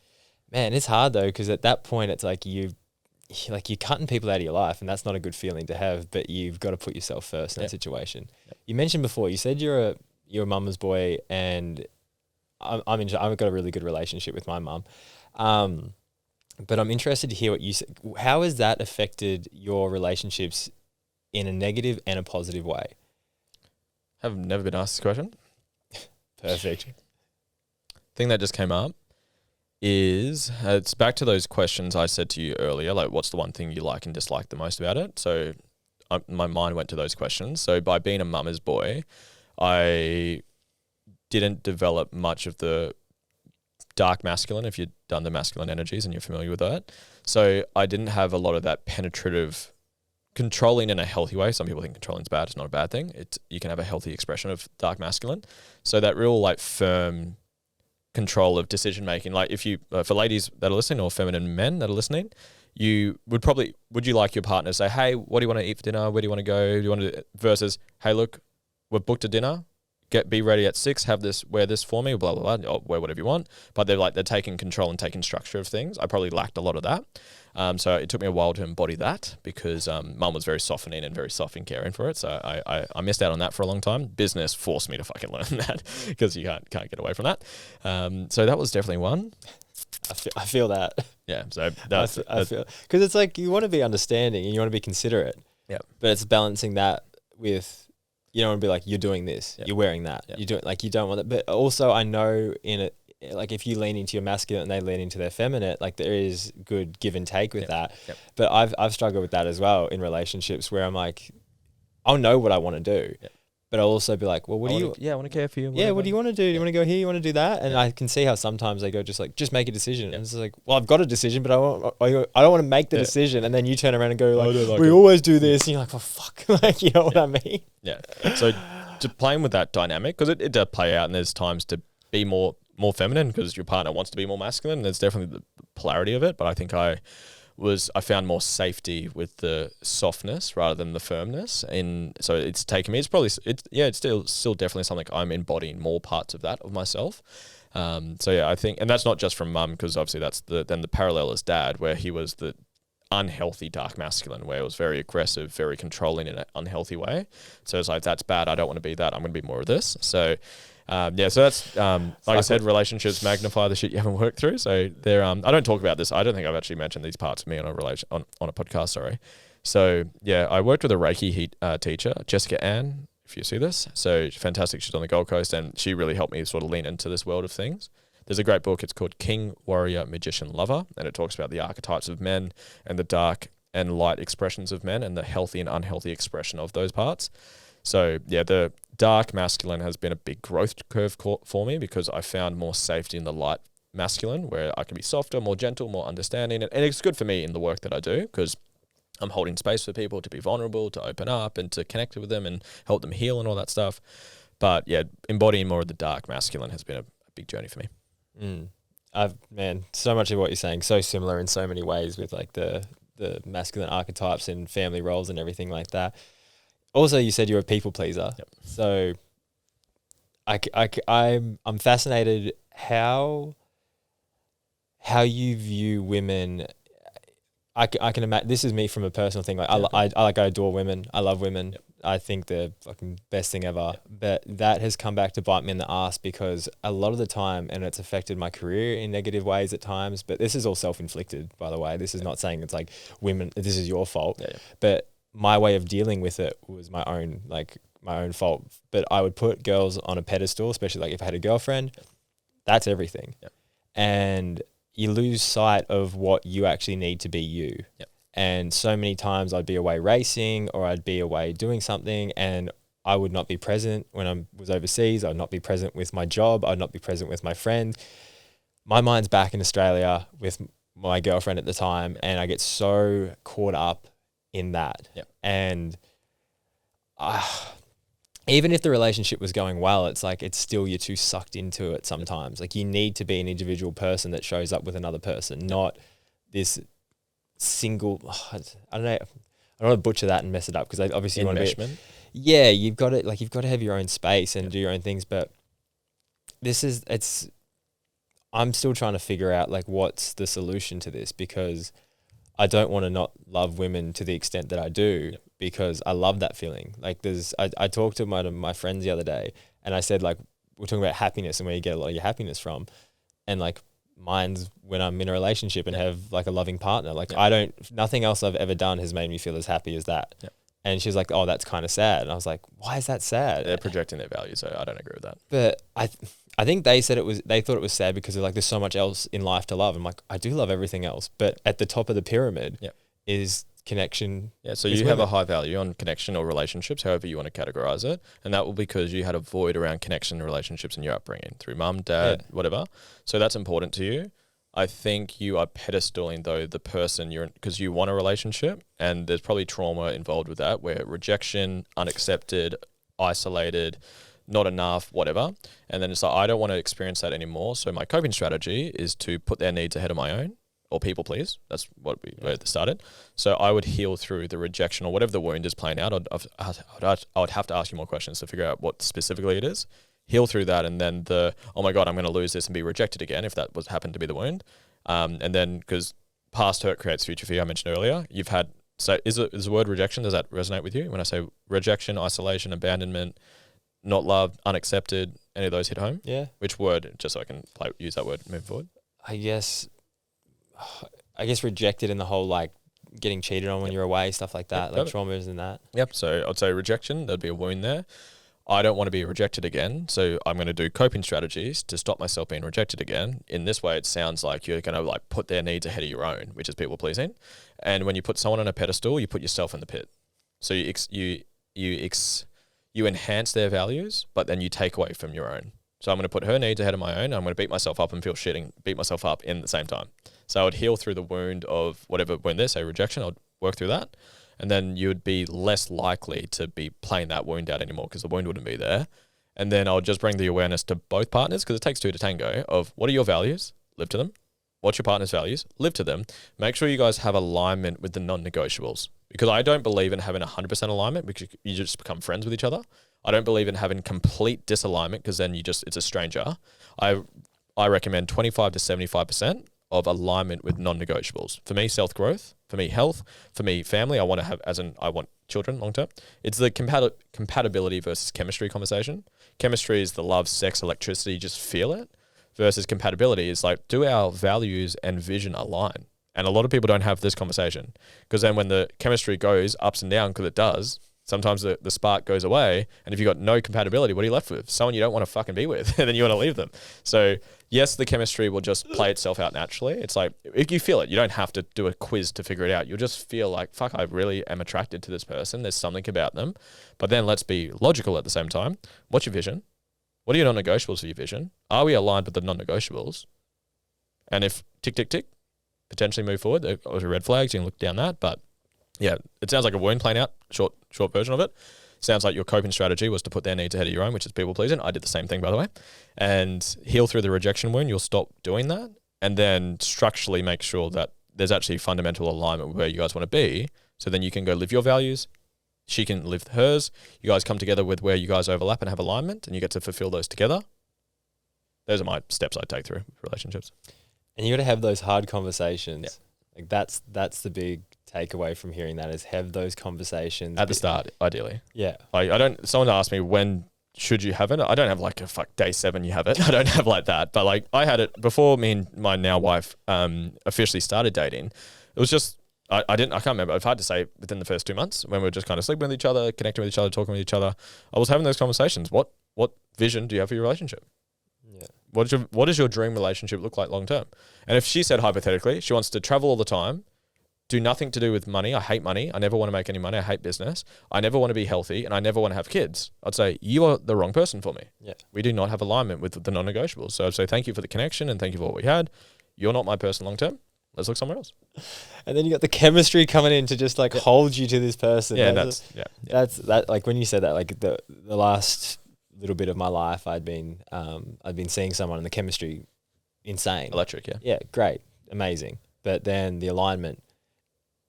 Man, it's hard though, because at that point it's like you're cutting people out of your life, and that's not a good feeling to have. But you've got to put yourself first in that situation. Yeah. You mentioned before, you said you're a mama's boy, and I've got a really good relationship with my mum. But I'm interested to hear what you said. How has that affected your relationships in a negative and a positive way? I've never been asked this question. Perfect. Thing that just came up is it's back to those questions I said to you earlier, like what's the one thing you like and dislike the most about it? So my mind went to those questions. So by being a mama's boy, I didn't develop much of the dark masculine, if you've done the masculine energies and you're familiar with that. So I didn't have a lot of that penetrative controlling in a healthy way. Some people think controlling is bad. It's not a bad thing. You can have a healthy expression of dark masculine. So that real like firm control of decision making. Like if you, for ladies that are listening or feminine men that are listening, would you like your partner to say, hey, what do you want to eat for dinner? Where do you want to go? Do you want to, versus, hey, look, we've booked a dinner. Be ready at 6, wear this for me, blah, blah, blah, or wear whatever you want. But they're taking control and taking structure of things. I probably lacked a lot of that. So it took me a while to embody that because mum was very softening and very soft and caring for it. So I missed out on that for a long time. Business forced me to fucking learn that because you can't get away from that. So that was definitely one. I feel that. Yeah. So I feel, because it's like you want to be understanding and you want to be considerate. Yeah. But it's balancing that with, you don't want to be like, you're doing this, you're wearing that, you do it, like you don't want that. But also I know in it, like if you lean into your masculine and they lean into their feminine, like there is good give and take with that. Yep. But I've struggled with that as well in relationships where I'm like, I'll know what I want to do, but I'll also be like, well, what do you? Yeah, I want to care for you. Yeah, what do you want to do? Do you want to go here? You want to do that? And I can see how sometimes they go just make a decision. And it's like, well, I've got a decision, but I don't want to make the decision. And then you turn around and go like we always do this. And you're like, well, fuck, like you know what I mean? Yeah. So just playing with that dynamic, because it does play out, and there's times to be more feminine because your partner wants to be more masculine. And there's definitely the polarity of it, but I think I found more safety with the softness rather than the firmness. And so it's taken me, it's still definitely something I'm embodying more parts of that of myself. So yeah, I think, and that's not just from mum, because obviously that's then the parallel is dad, where he was the unhealthy dark masculine, where it was very aggressive, very controlling in an unhealthy way. So it's like, that's bad. I don't want to be that. I'm going to be more of this. So so that's, like I said, relationships magnify the shit you haven't worked through. So they're, I don't talk about this. I don't think I've actually mentioned these parts of me on a podcast, sorry. So yeah, I worked with a Reiki teacher, Jessica Ann, if you see this. So fantastic. She's on the Gold Coast, and she really helped me sort of lean into this world of things. There's a great book. It's called King, Warrior, Magician, Lover. And it talks about the archetypes of men and the dark and light expressions of men and the healthy and unhealthy expression of those parts. So yeah, the dark masculine has been a big growth curve for me because I found more safety in the light masculine, where I can be softer, more gentle, more understanding. And it's good for me in the work that I do because I'm holding space for people to be vulnerable, to open up and to connect with them and help them heal and all that stuff. But yeah, embodying more of the dark masculine has been a big journey for me. Man, so much of what you're saying, so similar in so many ways with like the masculine archetypes and family roles and everything like that. Also, you said you're a people pleaser. Yep. So I'm fascinated how you view women. I can imagine, this is me from a personal thing. Like I adore women. I love women. Yep. I think they're fucking best thing ever. Yep. But that has come back to bite me in the ass because a lot of the time, and it's affected my career in negative ways at times, but this is all self-inflicted, by the way. This is not saying it's like women, this is your fault. Yeah. But my way of dealing with it was my own fault. But I would put girls on a pedestal, especially like if I had a girlfriend, that's everything. Yep. And you lose sight of what you actually need to be you. Yep. And so many times I'd be away racing or I'd be away doing something and I would not be present when I was overseas. I'd not be present with my job. I'd not be present with my friend. My mind's back in Australia with my girlfriend at the time, and I get so caught up in that. Yep. And even if the relationship was going well, it's like it's still, you're too sucked into it sometimes. Like you need to be an individual person that shows up with another person, not this single, I don't know, I don't want to butcher that and mess it up because obviously you want to be, you've got to have your own space and do your own things. But I'm still trying to figure out like what's the solution to this, because I don't want to not love women to the extent that I do, because I love that feeling. Like I talked to one of my friends the other day and I said, like, we're talking about happiness and where you get a lot of your happiness from. And like mine's when I'm in a relationship and have like a loving partner. Like nothing else I've ever done has made me feel as happy as that. Yeah. And she's like, oh, that's kind of sad. And I was like, why is that sad? They're projecting their value, so I don't agree with that. But I think they said they thought it was sad because they're like, there's so much else in life to love. I'm like, I do love everything else. But at the top of the pyramid is connection. Yeah, so you have a high value on connection or relationships, however you want to categorize it. And that will be because you had a void around connection and relationships in your upbringing through mum, dad, whatever. So that's important to you. I think you are pedestaling though the person you're in, because you want a relationship, and there's probably trauma involved with that, where rejection, unaccepted, isolated, not enough, whatever. And then it's like, I don't want to experience that anymore. So my coping strategy is to put their needs ahead of my own, or people please. That's what where it started. So I would heal through the rejection or whatever the wound is playing out. I would have to ask you more questions to figure out what specifically it is. Heal through that, and then oh my God, I'm going to lose this and be rejected again, if that was happened to be the wound. And then, because past hurt creates future fear, I mentioned earlier, you've had, so is the word rejection, does that resonate with you? When I say rejection, isolation, abandonment, not loved, unaccepted, any of those hit home? Yeah. Which word, just so I can use that word moving forward? I guess rejected in the whole like getting cheated on when you're away, stuff like that, like traumas and that. Yep. So I'd say rejection, there'd be a wound there. I don't want to be rejected again, so I'm going to do coping strategies to stop myself being rejected again. In this way, it sounds like you're going to like put their needs ahead of your own, which is people pleasing. And when you put someone on a pedestal, you put yourself in the pit. So you enhance their values, but then you take away from your own. So I'm going to put her needs ahead of my own. I'm going to beat myself up and feel shit and beat myself up in the same time. So I would heal through the wound of whatever wound there, say rejection, I'd work through that. And then you would be less likely to be playing that wound out anymore because the wound wouldn't be there. And then I'll just bring the awareness to both partners, because it takes two to tango, of what are your values? Live to them. What's your partner's values? Live to them. Make sure you guys have alignment with the non-negotiables, because I don't believe in having 100% alignment because you just become friends with each other. I don't believe in having complete disalignment because then it's a stranger. I recommend 25 to 75% of alignment with non-negotiables. For me, self-growth. For me, health. For me, family. I want children long term. It's the compatibility versus chemistry conversation. Chemistry is the love, sex, electricity, just feel it. Versus compatibility is like, do our values and vision align? And a lot of people don't have this conversation, because then when the chemistry goes ups and down, because it does, sometimes the spark goes away. And if you've got no compatibility, what are you left with? Someone you don't want to fucking be with, and then you want to leave them. So yes, the chemistry will just play itself out naturally. It's like, if you feel it, you don't have to do a quiz to figure it out. You'll just feel like, fuck, I really am attracted to this person. There's something about them. But then let's be logical at the same time. What's your vision? What are your non-negotiables for your vision? Are we aligned with the non-negotiables? And if tick, tick, tick, potentially move forward. There are red flags. You can look down that. But yeah, it sounds like a wound playing out, short version of it. Sounds like your coping strategy was to put their needs ahead of your own, which is people pleasing. I did the same thing, by the way. And heal through the rejection wound. You'll stop doing that. And then structurally make sure that there's actually fundamental alignment with where you guys want to be. So then you can go live your values. She can live hers. You guys come together with where you guys overlap and have alignment, and you get to fulfill those together. Those are my steps I take through relationships. And you got to have those hard conversations. Yeah. Like that's the big takeaway from hearing that, is have those conversations at the start, ideally. Yeah. Like someone asked me, when should you have it? I don't have like day 7 you have it. I don't have like that. But like I had it before me and my now wife officially started dating. It was just, I can't remember. It's hard to say within the first 2 months, when we were just kind of sleeping with each other, connecting with each other, talking with each other. I was having those conversations. What vision do you have for your relationship? Yeah. What does your dream relationship look like long term? And if she said hypothetically, she wants to travel all the time, do nothing to do with money. I hate money. I never want to make any money. I hate business. I never want to be healthy, and I never want to have kids. I'd say you are the wrong person for me. Yeah. We do not have alignment with the non-negotiables. So I'd say thank you for the connection and thank you for what we had. You're not my person long term. Let's look somewhere else. And then you got the chemistry coming in to just like hold you to this person. Yeah, that's that. Like when you said that, like the last little bit of my life, I'd been seeing someone, and the chemistry, insane, electric. Yeah, great, amazing. But then the alignment,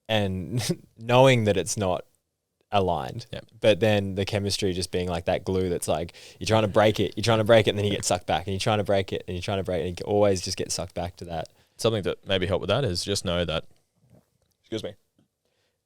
and knowing that it's not aligned, but then the chemistry just being like that glue that's like, you're trying to break it, and then you get sucked back, and you're trying to break it, and you're trying to break it, and you always just get sucked back to that. Something that maybe help with that is just know that,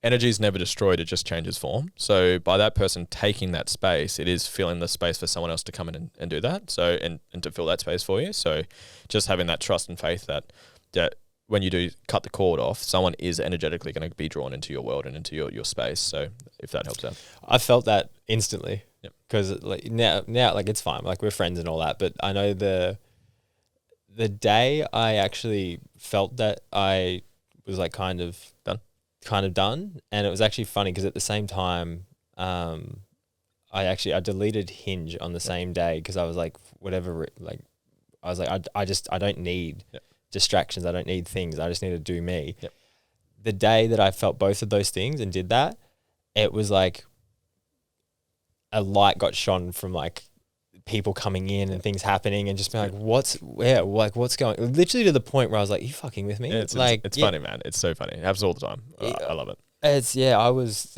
energy is never destroyed, it just changes form. So by that person taking that space, it is filling the space for someone else to come in and do that. So, and to fill that space for you. So just having that trust and faith that when you do cut the cord off, someone is energetically going to be drawn into your world and into your space. So if that helps out. I felt that instantly, because like now like it's fine. Like we're friends and all that, but I know the day I actually felt that, I was like kind of done. And it was actually funny because at the same time, I deleted Hinge on the same day, because I was like, whatever, like I was like, I don't need distractions. I don't need things. I just need to do me. Yep. The day that I felt both of those things and did that, it was like a light got shone from like people coming in and things happening and just being like, what's going, literally to the point where I was like, you fucking with me? Yeah, it's funny, man. It's so funny. It happens all the time. I love it. I was,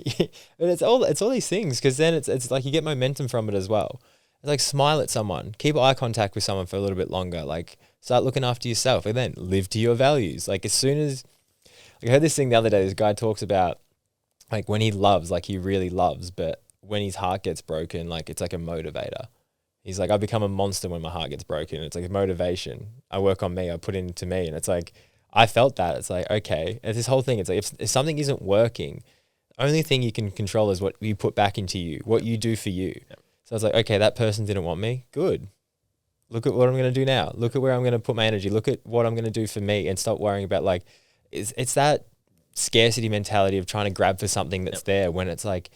and it's all these things, because then it's like you get momentum from it as well. It's like, smile at someone, keep eye contact with someone for a little bit longer, like start looking after yourself, and then live to your values. Like, as soon as, like, I heard this thing the other day, this guy talks about, like, when he loves, like he really loves, but when his heart gets broken, like it's like a motivator. He's like, I become a monster when my heart gets broken. It's like a motivation. I work on me, I put into me. And it's like, I felt that. It's like, okay. And this whole thing, it's like, if something isn't working, the only thing you can control is what you put back into you, what you do for you. Yep. So I was like, okay, that person didn't want me. Good. Look at what I'm going to do now. Look at where I'm going to put my energy. Look at what I'm going to do for me, and stop worrying about, like, it's that scarcity mentality of trying to grab for something that's there, when it's like,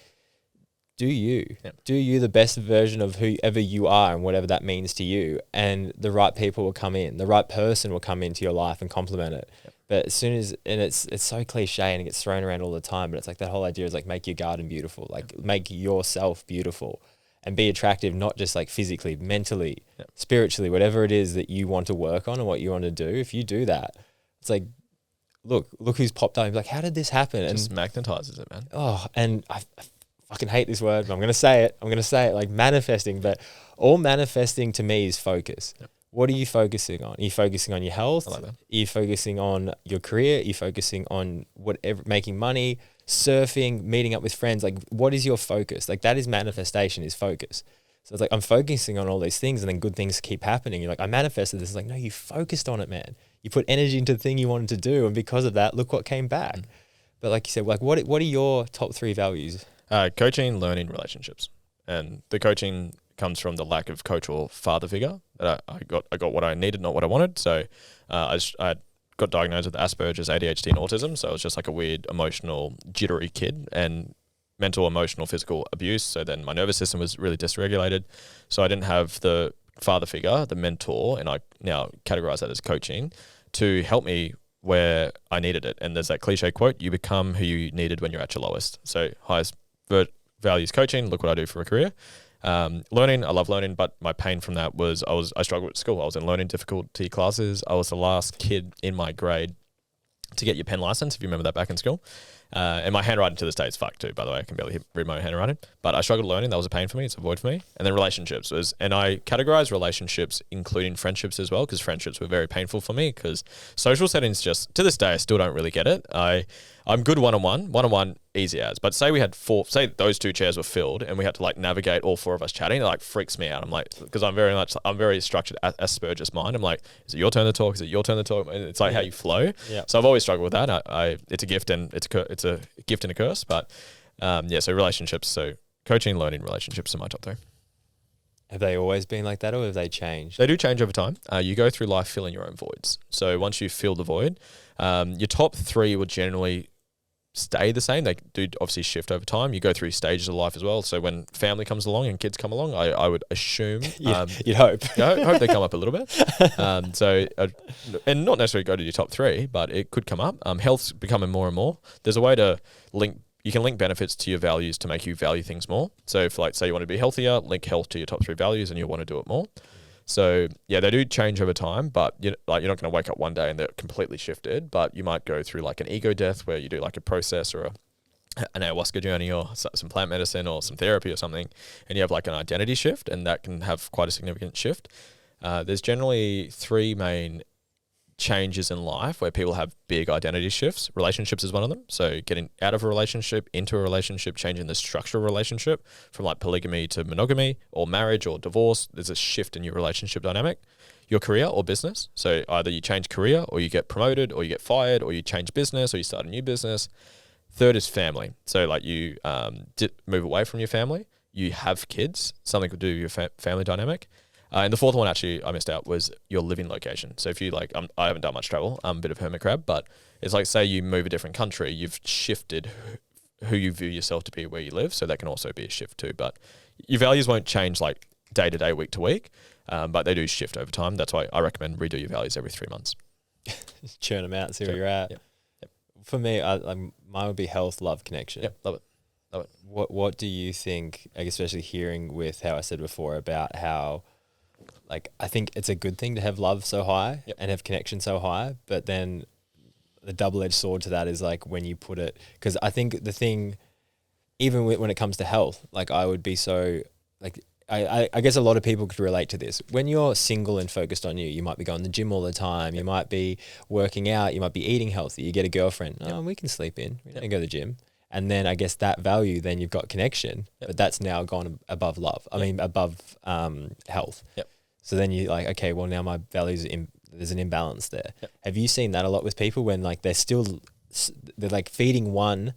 do you, do you the best version of whoever you are and whatever that means to you, and the right people will come in, the right person will come into your life and complement it. But as soon as, and it's so cliche and it gets thrown around all the time, but it's like that whole idea is like, make your garden beautiful, like make yourself beautiful and be attractive, not just like physically, mentally, spiritually, whatever it is that you want to work on and what you want to do. If you do that, it's like, look who's popped up. You're like, how did this happen? It and just magnetizes it, man. Oh, and I fucking hate this word, but I'm going to say it, like manifesting. But all manifesting to me is focus. Yep. What are you focusing on? Are you focusing on your health? I like that. Are you focusing on your career? Are you focusing on whatever, making money, surfing, meeting up with friends? Like, what is your focus? Like, that is manifestation, is focus. So it's like, I'm focusing on all these things, and then good things keep happening. You're like, I manifested this. It's like, no, you focused on it, man. You put energy into the thing you wanted to do, and because of that, look what came back. But like you said, like, what are your top 3 values? Coaching, learning, relationships. And the coaching comes from the lack of coach or father figure. That I got what I needed, not what I wanted. So I got diagnosed with Asperger's, ADHD, and autism. So I was just like a weird, emotional, jittery kid, and mental, emotional, physical abuse. So then my nervous system was really dysregulated. So I didn't have the father figure, the mentor, and I now categorize that as coaching, to help me where I needed it. And there's that cliche quote, you become who you needed when you're at your lowest. So highest values coaching, look what I do for a career. Learning, I love learning, but my pain from that was I struggled at school. I was in learning difficulty classes. I was the last kid in my grade to get your pen license, if you remember that back in school. And my handwriting to this day is fucked too, by the way. I can barely read my own handwriting. But I struggled learning. That was a pain for me. It's a void for me. And then relationships and I categorized relationships, including friendships as well, because friendships were very painful for me, because social settings, just to this day, I still don't really get it. I'm good one-on-one, easy as. But say we had say those 2 chairs were filled and we had to like navigate all 4 of us chatting, it like freaks me out. I'm like, because I'm very structured Asperger's mind. I'm like, is it your turn to talk? Is it your turn to talk? It's like how you flow. Yeah. So I've always struggled with that. It's a gift and it's a gift and a curse. But so relationships. So coaching, learning, relationships are my top 3. Have they always been like that, or have they changed? They do change over time. You go through life filling your own voids. So once you fill the void, your top 3 will generally stay the same. They do obviously shift over time. You go through stages of life as well. So when family comes along and kids come along, I would assume you'd hope. Hope they come up a little bit. And not necessarily go to your top 3, but it could come up. Health's becoming more and more. There's a way to you can link benefits to your values to make you value things more. So if, like, say you want to be healthier, link health to your top 3 values and you'll want to do it more. So yeah, they do change over time, but you're not going to wake up one day and they're completely shifted, but you might go through like an ego death where you do like a process or an ayahuasca journey or some plant medicine or some therapy or something, and you have like an identity shift, and that can have quite a significant shift. There's generally 3 main changes in life where people have big identity shifts. Relationships is one of them. So getting out of a relationship into a relationship, changing the structure of a relationship from like polygamy to monogamy, or marriage or divorce. There's a shift in your relationship dynamic. Your career or business. So either you change career or you get promoted or you get fired or you change business or you start a new business. 3rd is family. So like you move away from your family, you have kids, something could do with your family dynamic. And the 4th one, actually, I missed out, was your living location. So if you like, I haven't done much travel, I'm a bit of hermit crab, but it's like, say you move a different country, you've shifted who you view yourself to be where you live. So that can also be a shift too. But your values won't change like day to day, week to week, but they do shift over time. That's why I recommend redo your values every 3 months. Just churn them out, see where you're at. Yep. For me, mine would be health, love, connection. Yep, love it. Love it. What do you think, like, especially hearing with how I said before about how, like, I think it's a good thing to have love so high and have connection so high, but then the double-edged sword to that is like when you put it, because I think the thing, even when it comes to health, like I would be so, like, I guess a lot of people could relate to this. When you're single and focused on you, you might be going to the gym all the time. You might be working out. You might be eating healthy. You get a girlfriend. Oh, we can sleep in. We don't go to the gym. And then I guess that value, then you've got connection, but that's now gone above love. I mean, above health. Yep. So then you're like, okay, well now my values, there's an imbalance there. Have you seen that a lot with people when like they're like feeding one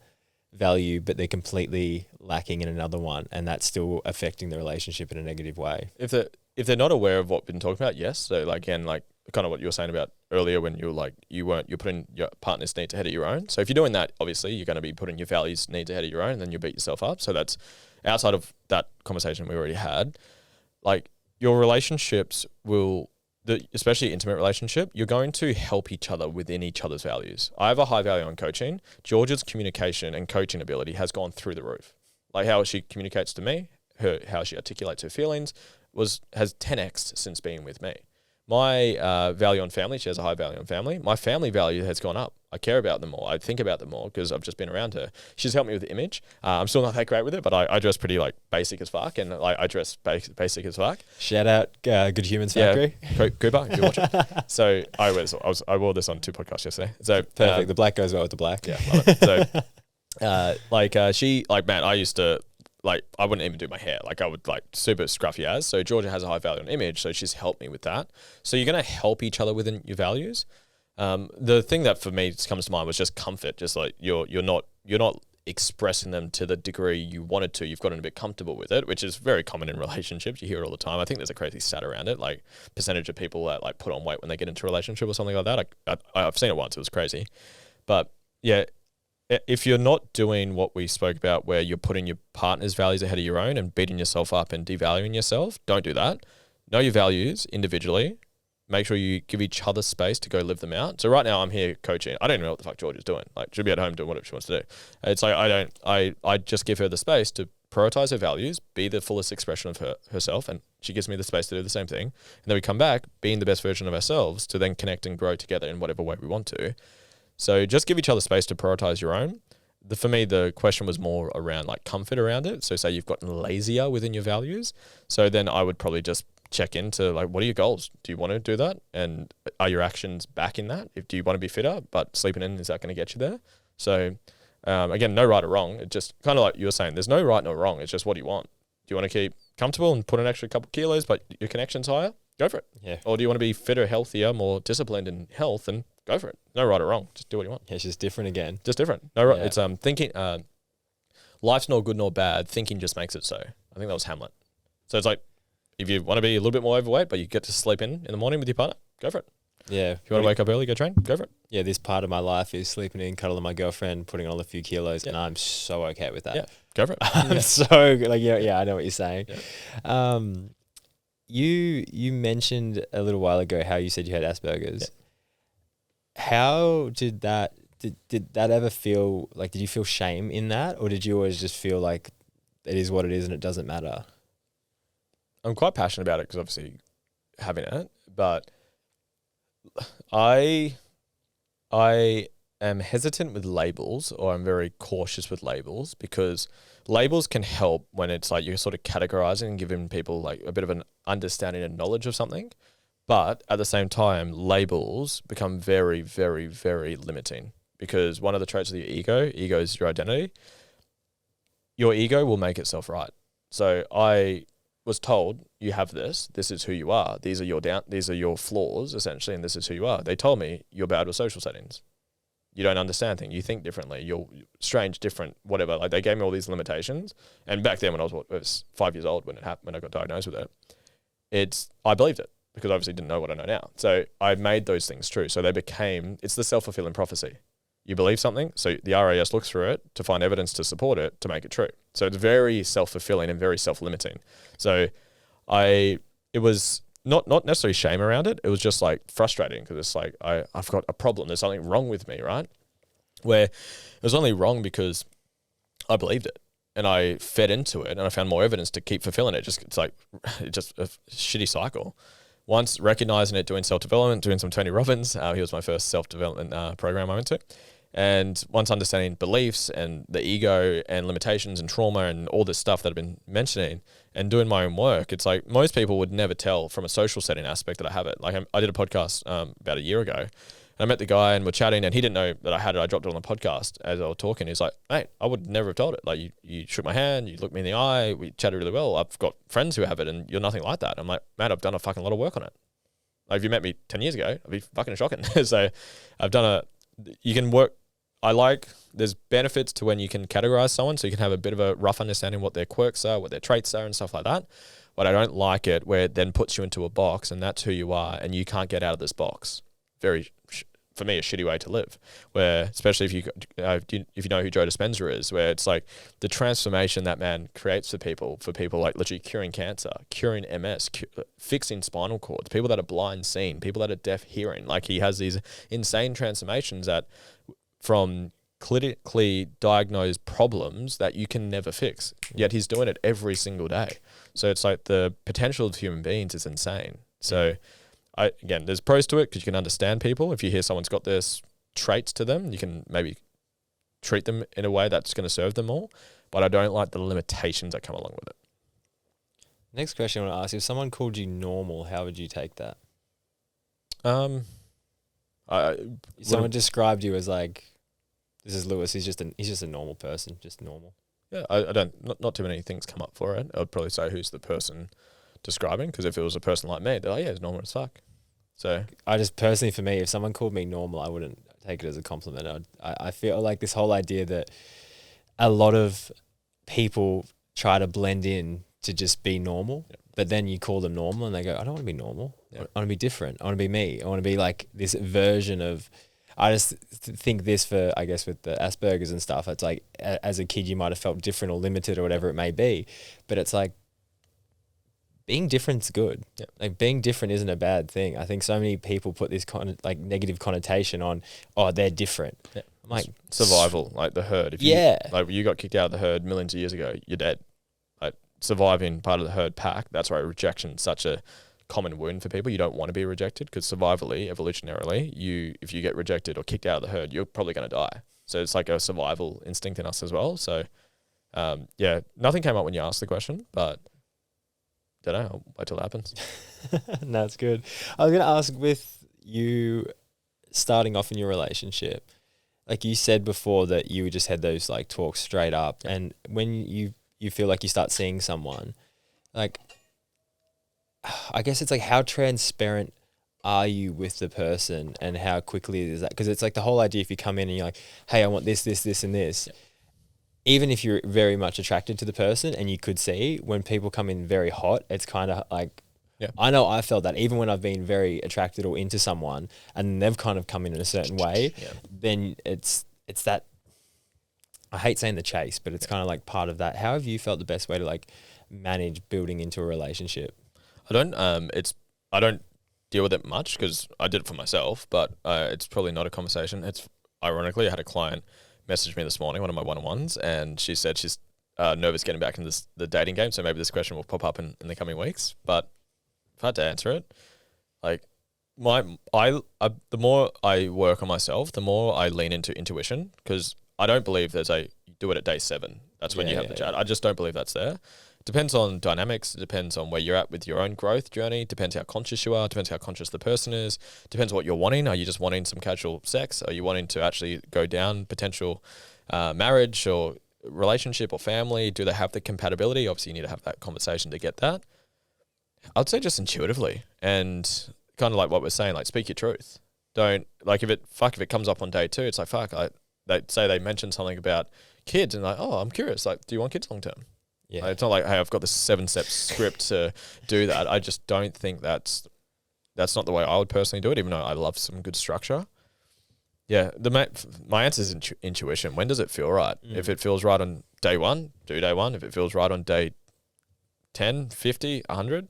value, but they're completely lacking in another one, and that's still affecting the relationship in a negative way? If they're not aware of what we've been talking about, yes. So like, again, like kind of what you were saying about earlier when you were like, you're putting your partner's needs ahead of your own. So if you're doing that, obviously you're going to be putting your values needs ahead of your own, and then you beat yourself up. So that's outside of that conversation we already had. Like your relationships especially intimate relationship, you're going to help each other within each other's values. I have a high value on coaching. George's communication and coaching ability has gone through the roof. Like how she communicates to me, how she articulates her feelings has 10x since being with me. My value on family, she has a high value on family. My family value has gone up. I care about them more. I think about them more because I've just been around her. She's helped me with the image. I'm still not that great with it, but I dress pretty like basic as fuck, and like I dress basic as fuck. Shout out Good Humans Factory. Cooper, if you watch it. So I wore this on 2 podcasts yesterday. So perfect. The black goes well with the black. Yeah, love it. So man, I used to. Like, I wouldn't even do my hair. Like, I would, like, super scruffy as. So, Georgia has a high value on image, so she's helped me with that. So, you're going to help each other within your values. The thing that, for me, comes to mind was just comfort. Just, like, you're not expressing them to the degree you wanted to. You've gotten a bit comfortable with it, which is very common in relationships. You hear it all the time. I think there's a crazy stat around it, like, percentage of people that, like, put on weight when they get into a relationship or something like that. I've seen it once. It was crazy. But, yeah, if you're not doing what we spoke about where you're putting your partner's values ahead of your own and beating yourself up and devaluing yourself, don't do that. Know your values individually. Make sure you give each other space to go live them out. So right now I'm here coaching. I don't even know what the fuck George is doing. Like, she'll be at home doing whatever she wants to do. It's like I just give her the space to prioritize her values, be the fullest expression of herself, and she gives me the space to do the same thing. And then we come back being the best version of ourselves to then connect and grow together in whatever way we want to. So just give each other space to prioritize your own. For me, the question was more around like comfort around it. So say you've gotten lazier within your values. So then I would probably just check into like, what are your goals? Do you want to do that? And are your actions back in that? Do you want to be fitter, but sleeping in, is that going to get you there? So again, no right or wrong. It just kind of like you were saying, there's no right nor wrong. It's just what do you want? Do you want to keep comfortable and put an extra couple kilos, but your connection's higher? Go for it. Yeah. Or do you want to be fitter, healthier, more disciplined in health? And go for it. No right or wrong. Just do what you want. Yeah, it's just different again. Just different. No right. Yeah. It's thinking. Life's nor good nor bad. Thinking just makes it so. I think that was Hamlet. So it's like, if you want to be a little bit more overweight, but you get to sleep in the morning with your partner, go for it. Yeah. If you want to wake up early, go train, go for it. Yeah, this part of my life is sleeping in, cuddling my girlfriend, putting on a few kilos, and I'm so okay with that. Yeah, go for it. I'm so like, yeah, I know what you're saying. Yeah. You mentioned a little while ago how you said you had Asperger's. Yeah. How did that ever feel like? Did you feel shame in that, or did you always just feel like it is what it is and it doesn't matter? I'm quite passionate about it because obviously having it, but I am hesitant with labels, or I'm very cautious with labels, because labels can help when it's like you're sort of categorizing and giving people like a bit of an understanding and knowledge of something. But at the same time, labels become very, very, very limiting, because one of the traits of the ego is your identity. Your ego will make itself right. So I was told, you have this is who you are. These are your flaws essentially, and this is who you are. They told me you're bad with social settings. You don't understand things. You think differently. You're strange, different, whatever. Like, they gave me all these limitations. And back then when I was 5 years old when it happened, when I got diagnosed with it, I believed it, because I obviously didn't know what I know now. So I made those things true. So it's the self-fulfilling prophecy. You believe something, so the RAS looks through it to find evidence to support it, to make it true. So it's very self-fulfilling and very self-limiting. So it was not necessarily shame around it. It was just like frustrating, because it's like, I've got a problem. There's something wrong with me, right? Where it was only wrong because I believed it. and I fed into it and I found more evidence to keep fulfilling it. It's just a shitty cycle. Once recognizing it, doing self-development, doing some Tony Robbins, he was my first self-development program I went to. And once understanding beliefs and the ego and limitations and trauma and all this stuff that I've been mentioning and doing my own work, it's like most people would never tell from a social setting aspect that I have it. Like I did a podcast about a year ago, and I met the guy and we're chatting and he didn't know that I had it. I dropped it on the podcast as I was talking. He's like, mate, I would never have told it. Like you shook my hand, you looked me in the eye, we chatted really well. I've got friends who have it and you're nothing like that. I'm like, man, I've done a fucking lot of work on it. Like if you met me 10 years ago, I'd be fucking shocking. So I've done you can work. There's benefits to when you can categorize someone, so you can have a bit of a rough understanding what their quirks are, what their traits are and stuff like that. But I don't like it where it then puts you into a box and that's who you are and you can't get out of this box. For me, a shitty way to live, where especially if you know who Joe Dispenza is, where it's like the transformation that man creates for people like literally curing cancer, curing MS, fixing spinal cords, people that are blind seeing, people that are deaf hearing. Like he has these insane transformations that from clinically diagnosed problems that you can never fix, yet he's doing it every single day. So it's like the potential of human beings is insane. So again, there's pros to it because you can understand people. If you hear someone's got this traits to them, you can maybe treat them in a way that's going to serve them all. But I don't like the limitations that come along with it. Next question I want to ask: if someone called you normal, how would you take that? Someone described you as like, this is Lewis. He's just a normal person, just normal. Yeah, I don't. Not too many things come up for it. I'd probably say who's the person describing, because if it was a person like me, they're like, yeah, it's normal as fuck. So I just personally, for me, if someone called me normal, I wouldn't take it as a compliment. I feel like this whole idea that a lot of people try to blend in to just be normal, but then you call them normal and they go, I don't want to be normal. I want to be different. I want to be me. I want to be like this version of, I just think this for, I guess with the Asperger's and stuff, it's like as a kid, you might have felt different or limited or whatever it may be, but it's like, being different's good. Yep. Like being different isn't a bad thing. I think so many people put this like negative connotation on, oh, they're different. Yep. I'm like survival, like the herd. If like you got kicked out of the herd millions of years ago, you're dead. Like surviving part of the herd pack. That's why rejection is such a common wound for people. You don't want to be rejected because survivally, evolutionarily, if you get rejected or kicked out of the herd, you're probably going to die. So it's like a survival instinct in us as well. So nothing came up when you asked the question, but don't know. I'll wait till it happens. No, that's good. I was going to ask, with you starting off in your relationship, like you said before that you just had those like talks straight up, and when you feel like you start seeing someone, like I guess it's like how transparent are you with the person and how quickly is that? Because it's like the whole idea, if you come in and you're like, hey, I want this, this, this, and this. Yeah. Even if you're very much attracted to the person, and you could see when people come in very hot, it's kind of like, I know I felt that even when I've been very attracted or into someone and they've kind of come in a certain way, then it's that, I hate saying the chase, but it's kind of like part of that. How have you felt the best way to like manage building into a relationship? I don't deal with it much because I did it for myself, but it's probably not a conversation. It's ironically, I had a client messaged me this morning, one of my one-on-ones, and she said she's nervous getting back into the dating game, so maybe this question will pop up in the coming weeks. But if I had to answer it, like the more I work on myself, the more I lean into intuition, because I don't believe there's do it at day 7. That's when you have the chat. I just don't believe that's there. Depends on dynamics. It depends on where you're at with your own growth journey. Depends how conscious you are. Depends how conscious the person is. Depends what you're wanting. Are you just wanting some casual sex? Are you wanting to actually go down potential marriage or relationship or family? Do they have the compatibility? Obviously, you need to have that conversation to get that. I'd say just intuitively, and kind of like what we're saying, like speak your truth. Don't like if it comes up on day 2, it's like they say they mention something about kids and like, oh, I'm curious. Like, do you want kids long term? Yeah, like, it's not like, hey, I've got this 7-step script to do that. I just don't think that's not the way I would personally do it, even though I love some good structure. Yeah, my answer is intuition. When does it feel right? If it feels right on day 1, do day 1. If it feels right on day 10, 50, 100,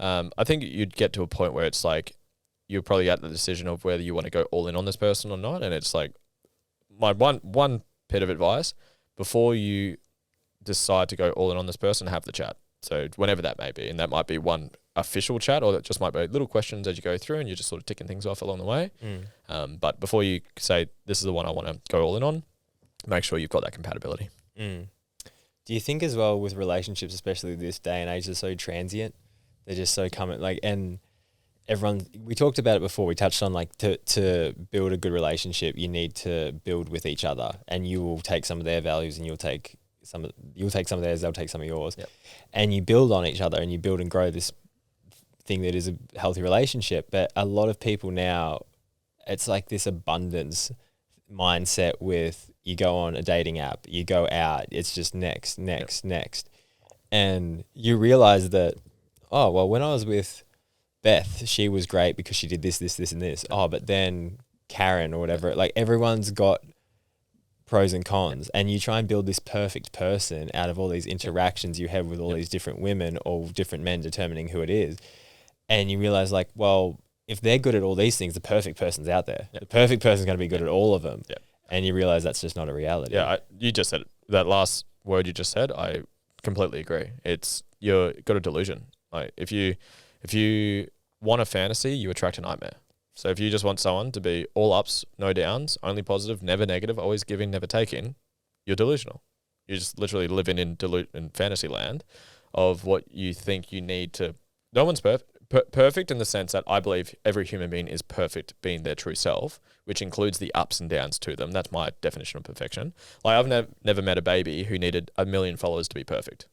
I think you'd get to a point where it's like you're probably at the decision of whether you want to go all in on this person or not. And it's like my one bit of advice: before you decide to go all in on this person, have the chat. So whenever that may be, and that might be one official chat, or that just might be little questions as you go through and you're just sort of ticking things off along the way. But before you say, this is the one I want to go all in on, make sure you've got that compatibility. Do you think as well with relationships, especially this day and age, they're so transient? They're just so and everyone, we talked about it before, we touched on like to build a good relationship, you need to build with each other, and you will take some of their values and you'll take some of theirs, they'll take some of yours. Yep. And you build on each other and you build and grow this thing that is a healthy relationship. But a lot of people now, it's like this abundance mindset with, you go on a dating app, you go out, it's just next. And you realize that, oh, well, when I was with Beth, she was great because she did this, and this. Oh, but then Karen or whatever, like everyone's got pros and cons, and you try and build this perfect person out of all these interactions you have with all these different women or different men determining who it is. And you realize like, well, if they're good at all these things, the perfect person's out there. The perfect person's going to be good at all of them. And you realize that's just not a reality. Yeah, you just said it. That last word you just said, I completely agree. It's, you've got a delusion. Like if you want a fantasy, you attract a nightmare. So if you just want someone to be all ups, no downs, only positive, never negative, always giving, never taking, you're delusional. You're just literally living in fantasy land of what you think you need to. No one's perfect in the sense that I believe every human being is perfect being their true self, which includes the ups and downs to them. That's my definition of perfection. Like I've never met a baby who needed 1 million followers to be perfect.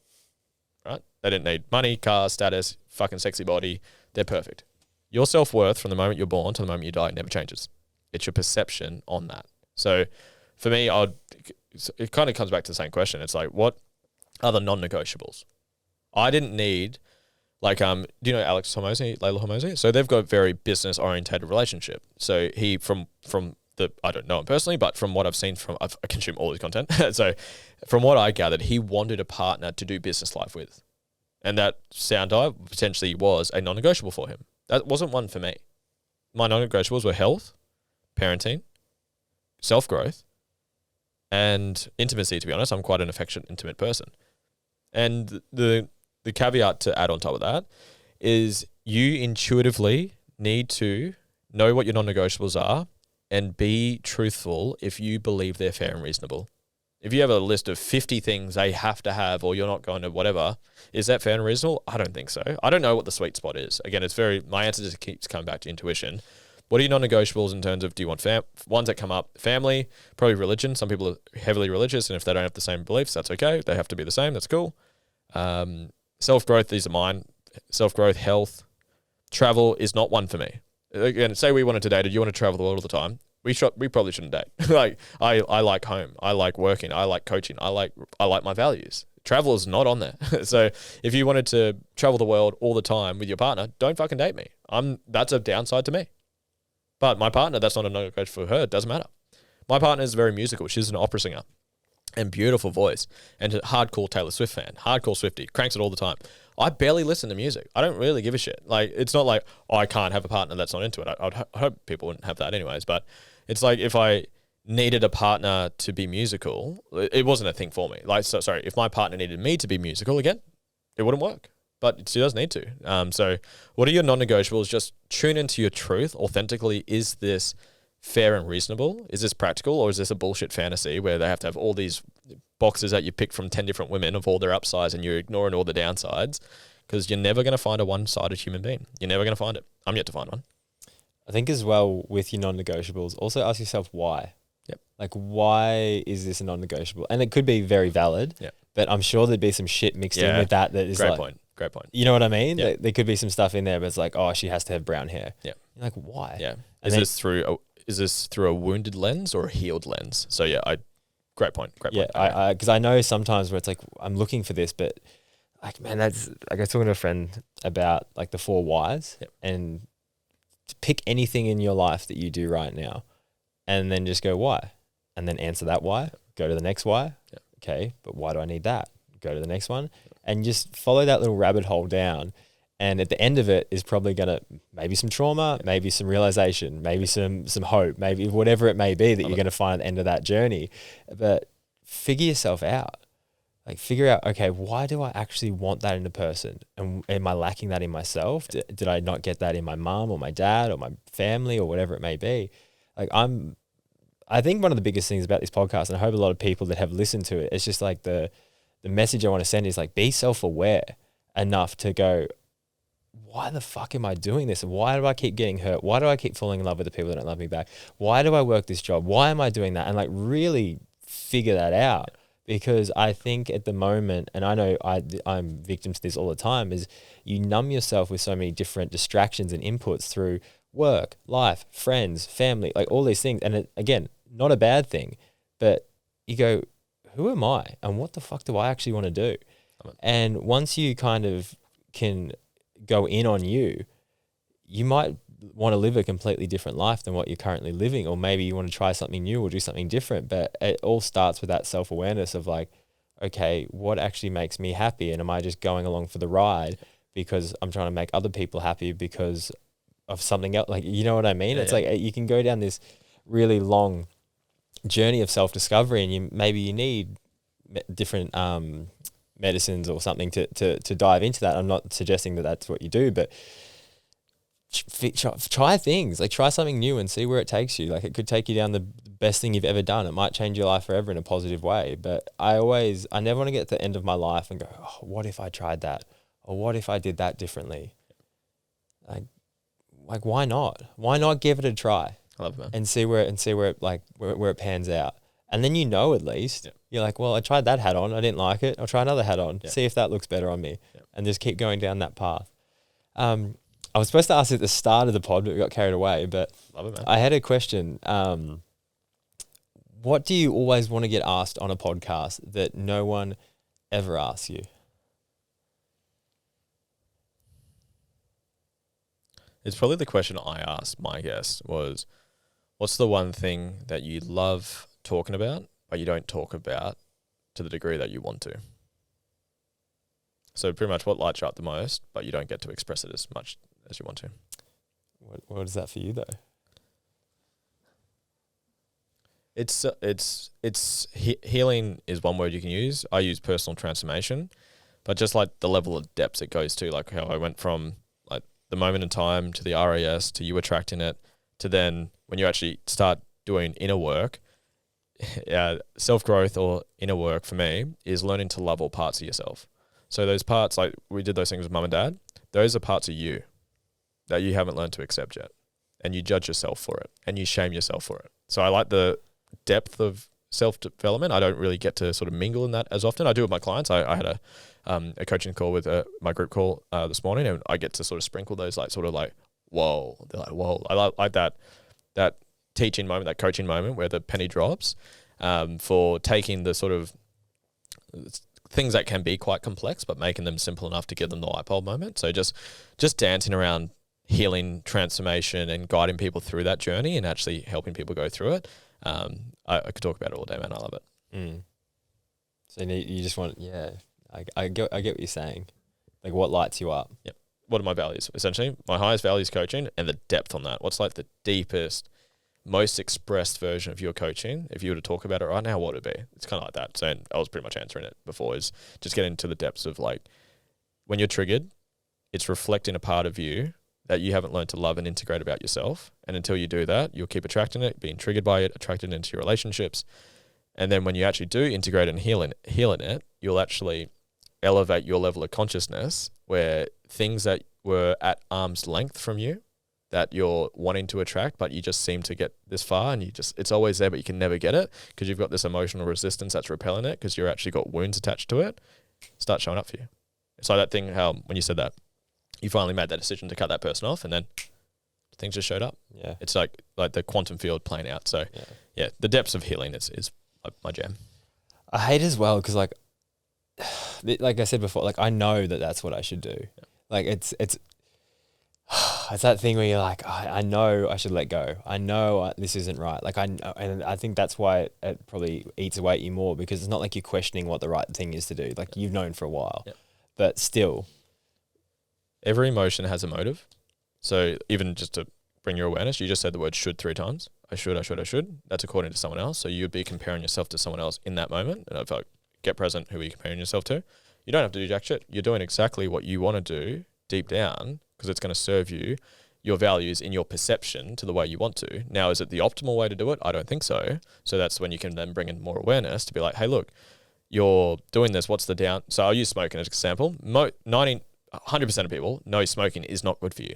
Right? They didn't need money, car, status, fucking sexy body. They're perfect. Your self-worth from the moment you're born to the moment you die never changes. It's your perception on that. So for me, it kind of comes back to the same question. It's like, what are the non-negotiables? I didn't need, like, do you know Alex Hormozy, Layla Hormozy? So they've got a very business-orientated relationship. So he, from the, I don't know him personally, but from what I've seen I consume all his content. So from what I gathered, he wanted a partner to do business life with. And that sound dive potentially was a non-negotiable for him. That wasn't one for me. My non-negotiables were health, parenting, self-growth, and intimacy, to be honest. I'm quite an affectionate, intimate person. And the caveat to add on top of that is you intuitively need to know what your non-negotiables are and be truthful if you believe they're fair and reasonable. If you have a list of 50 things they have to have or you're not going to whatever, is that fair and reasonable? I don't think so. I don't know what the sweet spot is. Again, my answer just keeps coming back to intuition. What are your non-negotiables in terms of, do you want ones that come up? Family, probably religion. Some people are heavily religious, and if they don't have the same beliefs, that's okay. They have to be the same. That's cool. Self-growth, these are mine. Self-growth, health. Travel is not one for me. Again, say we wanted to date, you want to travel the world all the time. We probably shouldn't date. Like I like home. I like working. I like coaching. I like my values. Travel is not on there. So if you wanted to travel the world all the time with your partner, don't fucking date me. That's a downside to me. But my partner, that's not a non-negotiable for her. It doesn't matter. My partner is very musical. She's an opera singer and beautiful voice and a hardcore Taylor Swift fan, hardcore Swiftie, cranks it all the time. I barely listen to music. I don't really give a shit. Like, it's not like, oh, I can't have a partner that's not into it. I hope people wouldn't have that anyways. But it's like, if I needed a partner to be musical, it wasn't a thing for me. Like, sorry, if my partner needed me to be musical again, it wouldn't work. But she does need to. So what are your non-negotiables? Just tune into your truth authentically. Is this fair and reasonable? Is this practical, or is this a bullshit fantasy where they have to have all these boxes that you pick from 10 different women of all their upsides and you're ignoring all the downsides? Because you're never going to find a one-sided human being. You're never going to find it. I'm yet to find one. I think as well with your non-negotiables, also ask yourself why. Yep. Like, why is this a non-negotiable? And it could be very valid, but I'm sure there'd be some shit mixed in with that is Great like... point. Great point. You know what I mean? Yeah. There could be some stuff in there, but it's like, oh, she has to have brown hair. Yeah. You're like, why? Yeah. And Is this through a wounded lens or a healed lens? So great point. Yeah, because I know sometimes where it's like, I'm looking for this, but like, man, that's like I was talking to a friend about like the 4 whys and to pick anything in your life that you do right now and then just go, why? And then answer that why, go to the next why. Yeah. Okay, but why do I need that? Go to the next one and just follow that little rabbit hole down. And at the end of it is probably going to maybe some trauma, maybe some realization, maybe some hope, maybe whatever it may be that you're going to find at the end of that journey. But figure yourself out. like figure out, okay, why do I actually want that in a person? And am I lacking that in myself? Did I not get that in my mom or my dad or my family or whatever it may be? Like I think one of the biggest things about this podcast, and I hope a lot of people that have listened to it, it's just like the message I want to send is like, be self-aware enough to go, why the fuck am I doing this? Why do I keep getting hurt? Why do I keep falling in love with the people that don't love me back? Why do I work this job? Why am I doing that? And like really figure that out. Because I think at the moment, and I know I'm victim to this all the time, is you numb yourself with so many different distractions and inputs through work, life, friends, family, like all these things. And it, again, not a bad thing, but you go, who am I? And what the fuck do I actually want to do? And once you kind of can go in on you, you might want to live a completely different life than what you're currently living, or maybe you want to try something new or do something different. But it all starts with that self-awareness of like, okay, what actually makes me happy? And am I just going along for the ride because I'm trying to make other people happy because of something else? Like, you know what I mean? It's like you can go down this really long journey of self-discovery, and maybe you need different medicines or something to dive into that. I'm not suggesting that that's what you do, but try things, like try something new and see where it takes you. Like it could take you down the best thing you've ever done. It might change your life forever in a positive way. But I never want to get to the end of my life and go, oh, what if I tried that? Or what if I did that differently? Like why not? Why not give it a try? I love it, man. And see where it pans out. And then at least you're like, well, I tried that hat on, I didn't like it. I'll try another hat on, see if that looks better on me, and just keep going down that path. I was supposed to ask at the start of the pod, but we got carried away. But love it, man. I had a question. What do you always want to get asked on a podcast that no one ever asks you? It's probably the question I asked my guest was, what's the one thing that you love talking about, but you don't talk about to the degree that you want to? So pretty much what lights you up the most, but you don't get to express it as much as you want to. What is that for you though? Healing is one word you can use. I use personal transformation, but just like the level of depth it goes to, like how I went from like the moment in time to the RAS to you attracting it to then when you actually start doing inner work. Self-growth or inner work for me is learning to love all parts of yourself. So those parts, like we did those things with mum and dad, those are parts of you that you haven't learned to accept yet. And you judge yourself for it and you shame yourself for it. So I like the depth of self-development. I don't really get to sort of mingle in that as often. I do with my clients. I had a coaching call with my group call this morning, and I get to sort of sprinkle those whoa. They're like, whoa. I like that teaching moment, that coaching moment where the penny drops for taking the sort of things that can be quite complex, but making them simple enough to give them the light bulb moment. So just dancing around healing, transformation, and guiding people through that journey and actually helping people go through it. I could talk about it all day, man. I love it. Mm. So you just want, I get what you're saying. Like what lights you up? Yep. What are my values? Essentially, my highest value is coaching, and the depth on that. What's like the deepest, most expressed version of your coaching? If you were to talk about it right now, what would it be? It's kind of like that. So I was pretty much answering it before, is just getting to the depths of like when you're triggered, it's reflecting a part of you that you haven't learned to love and integrate about yourself. And until you do that, you'll keep attracting it, being triggered by it, attracted into your relationships. And then when you actually do integrate and healing it, you'll actually elevate your level of consciousness where things that were at arm's length from you that you're wanting to attract, but you just seem to get this far and it's always there, but you can never get it because you've got this emotional resistance that's repelling it because you're actually got wounds attached to it, start showing up for you. It's like that thing, how when you said that, you finally made that decision to cut that person off and then things just showed up. Yeah. It's like the quantum field playing out. So the depths of healing is my jam. I hate as well because like I said before, like I know that that's what I should do. Yeah. Like it's that thing where you're like, I know I should let go. I know this isn't right. Like I know, and I think that's why it probably eats away at you more because it's not like you're questioning what the right thing is to do. Like you've known for a while, but still. Every emotion has a motive. So even just to bring your awareness, you just said the word should 3 times. I should. That's according to someone else. So you'd be comparing yourself to someone else in that moment. And I felt get present, who are you comparing yourself to? You don't have to do jack shit. You're doing exactly what you want to do deep down because it's going to serve you, your values in your perception to the way you want to. Now, is it the optimal way to do it? I don't think so. So that's when you can then bring in more awareness to be like, hey, look, you're doing this. What's the down? So I'll use smoking as an example. 100% of people know smoking is not good for you.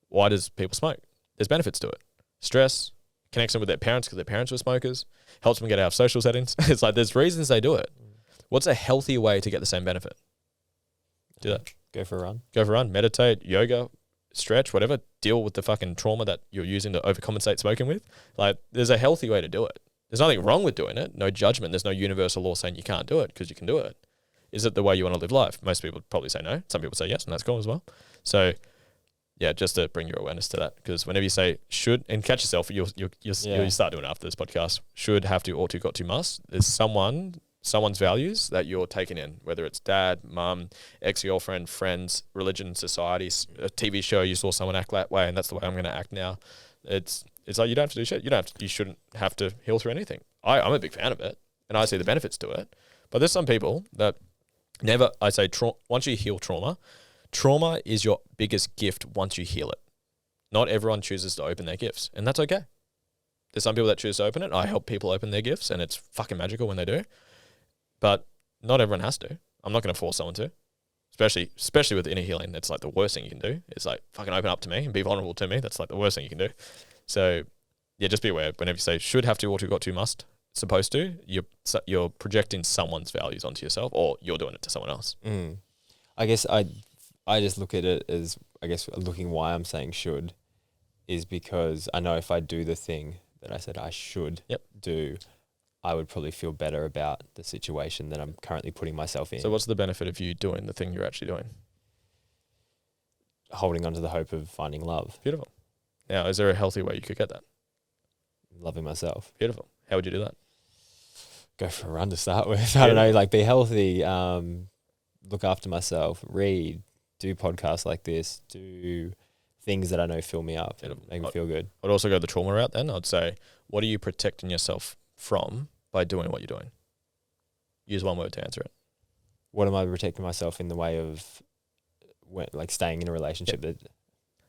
Why does people smoke? There's benefits to it. Stress, connection with their parents because their parents were smokers, helps them get out of social settings. It's like there's reasons they do it. What's a healthy way to get the same benefit? Do that. Go for a run. Go for a run. Meditate, yoga, stretch, whatever. Deal with the fucking trauma that you're using to overcompensate smoking with. Like, there's a healthy way to do it. There's nothing wrong with doing it. No judgment. There's no universal law saying you can't do it because you can do it. Is it the way you want to live life? Most people probably say no. Some people say yes, and that's cool as well. So, yeah, just to bring your awareness to that, because whenever you say should and catch yourself, you'll start doing it after this podcast. Should, have to, ought to, got to, must. There's someone's values that you're taking in, whether it's dad, mum, ex-girlfriend, friends, religion, society, a TV show, you saw someone act that way, and that's the way I'm going to act now. It's like you don't have to do shit. You shouldn't have to heal through anything. I'm a big fan of it, and I see the benefits to it. But there's some people that never. I say once you heal trauma is your biggest gift once you heal it. Not everyone chooses to open their gifts, and that's okay. There's some people that choose to open it. I help people open their gifts, and it's fucking magical when they do. But not everyone has to. I'm not going to force someone to. Especially with inner healing, that's like the worst thing you can do. It's like fucking open up to me and be vulnerable to me. That's like the worst thing you can do. So yeah, just be aware. Whenever you say should, have to, ought to, got to, must, supposed to, you're projecting someone's values onto yourself, or you're doing it to someone else. I guess I just look at it as, I guess looking why I'm saying should is because I know if I do the thing that I said I should do, I would probably feel better about the situation that I'm currently putting myself in. So what's the benefit of you doing the thing you're actually doing? Holding on to the hope of finding love. Beautiful. Now, is there a healthy way you could get that? Loving myself. Beautiful. How would you do that? Go for a run to start with. I don't know, like be healthy, look after myself, read, do podcasts like this, do things that I know fill me up, and make me feel good. I'd also go the trauma route then. I'd say, what are you protecting yourself from by doing what you're doing? Use one word to answer it. What am I protecting myself in the way of staying in a relationship that...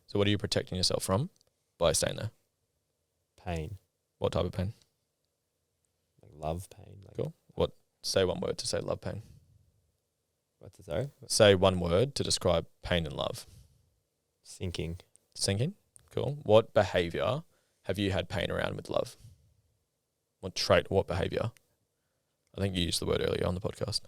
So what are you protecting yourself from by staying there? Pain. What type of pain? Like love pain. Cool. Say one word to say love pain. What's it, sorry? Say one word to describe pain and love. Sinking. Cool. What behavior have you had pain around with love? What trait, what behavior? I think you used the word earlier on the podcast.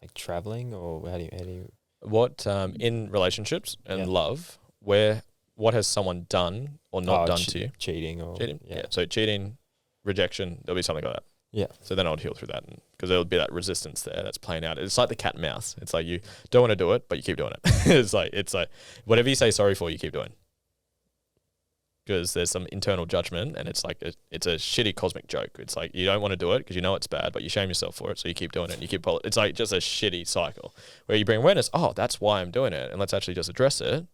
Like traveling, or how do you... What, in relationships and love, what has someone done or not done to you? Cheating. Yeah. So cheating, rejection, there'll be something like that. Yeah. So then I would heal through that, because there'll be that resistance there that's playing out. It's like the cat and mouse. It's like you don't want to do it, but you keep doing it. it's like whatever you say sorry for, you keep doing. Because there's some internal judgment, and it's like it's a shitty cosmic joke. It's like you don't want to do it because you know it's bad, but you shame yourself for it, so you keep doing it and you keep it's like just a shitty cycle where you bring awareness. Oh, that's why I'm doing it, and let's actually just address it.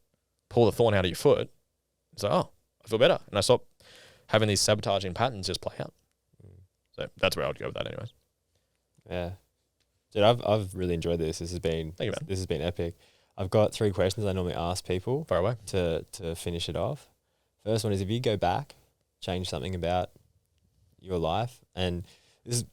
Pull the thorn out of your foot. It's like, oh, I feel better, and I stop having these sabotaging patterns just play out. So that's where I would go with that, anyways. Yeah, dude, I've really enjoyed this. This has been epic. I've got 3 questions I normally ask people. Far away to finish it off. First one is, if you go back, change something about your life, and this is,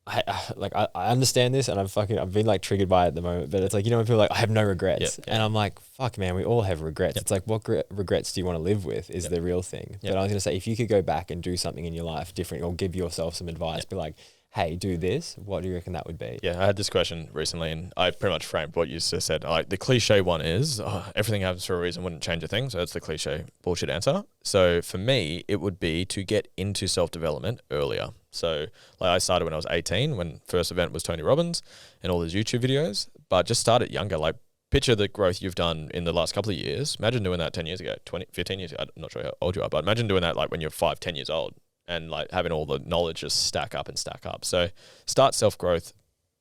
I understand this, and I've been like triggered by it at the moment, but it's like, you know, when people are like, I have no regrets, and I'm like, fuck man, we all have regrets. It's like, what regrets do you want to live with is the real thing. But I was going to say, if you could go back and do something in your life different, or give yourself some advice, be like, hey, do this, what do you reckon that would be? Yeah, I had this question recently, and I pretty much framed what you just said. Like, the cliche one is, everything happens for a reason, wouldn't change a thing. So that's the cliche bullshit answer. So for me, it would be to get into self-development earlier. So like, I started when I was 18, when first event was Tony Robbins and all those YouTube videos, but just start it younger. Like, picture the growth you've done in the last couple of years. Imagine doing that 10 years ago, 15 years ago. I'm not sure how old you are, but imagine doing that like when you're 5, 10 years old. And like having all the knowledge just stack up. So start self-growth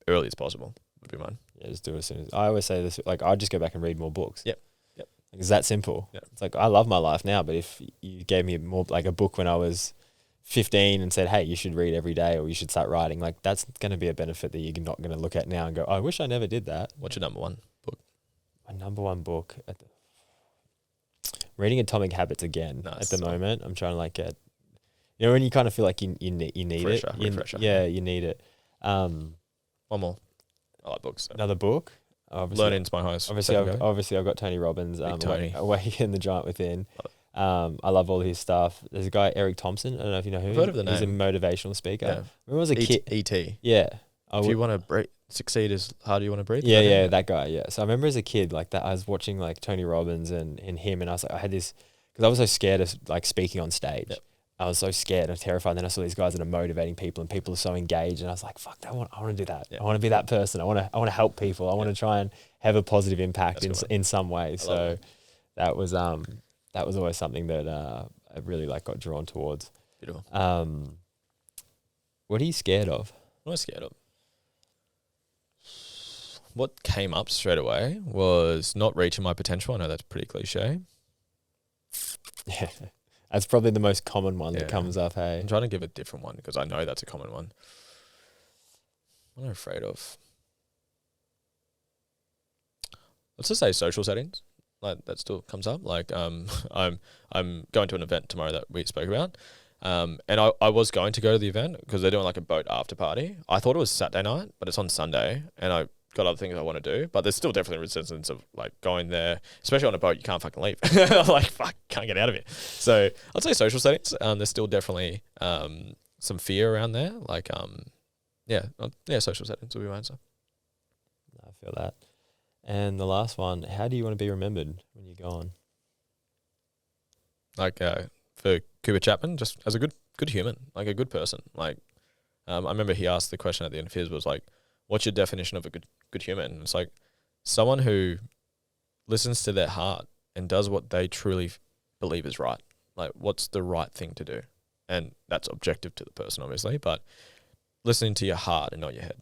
early as possible would be mine. Yeah, just do it as soon as. I always say this, like, I just go back and read more books. Yep. Like, it's that simple. Yep. It's like, I love my life now, but if you gave me more, like a book when I was 15 and said, hey, you should read every day or you should start writing, like that's going to be a benefit that you're not going to look at now and go, I wish I never did that. What's your number one book? My number one book, reading Atomic Habits again. Nice. At the moment. I'm trying to like get, you know, when you kind of feel like you need Refresher, it. refresher. Yeah, you need it. One more. I like books. So. Another book. Obviously, Learning's my highest. Obviously, I've got Tony Robbins, Awaken the Giant Within. I love all his stuff. There's a guy, Eric Thompson. I don't know if you know who. I've heard of the name. He's a motivational speaker. Yeah. Remember when I was a kid. E.T. Yeah. If you want to succeed as hard as you want to breathe. Yeah, that guy. Yeah. So I remember as a kid, like that, I was watching like Tony Robbins and him, and I was like, I had this, because I was so scared of like speaking on stage. Yep. I was so scared and terrified. And then I saw these guys that are motivating people, and people are so engaged, and I was like, "Fuck! I want to do that. Yep. I want to be that person. I want to help people. I want to try and have a positive impact in some way." So that was always something that I really like got drawn towards. Beautiful. What are you scared of? What am I scared of? What came up straight away was not reaching my potential. I know that's pretty cliche. Yeah. That's probably the most common one that comes up, hey? I'm trying to give a different one because I know that's a common one. What am I afraid of? Let's just say social settings. Like that still comes up. Like I'm going to an event tomorrow that we spoke about. And I was going to go to the event because they're doing like a boat after party. I thought it was Saturday night, but it's on Sunday, and I got other things I want to do, but there's still definitely resistance of like going there, especially on a boat. You can't fucking leave. I'm like, fuck, can't get out of it. So I'd say social settings. There's still definitely some fear around there. Like social settings will be my answer. I feel that. And the last one, how do you want to be remembered when you're gone? Like for Cooper Chapman, just as a good human, like a good person. Like I remember he asked the question at the end of his was like, what's your definition of a good human? And it's like someone who listens to their heart and does what they truly believe is right. Like what's the right thing to do? And that's objective to the person, obviously, but listening to your heart and not your head.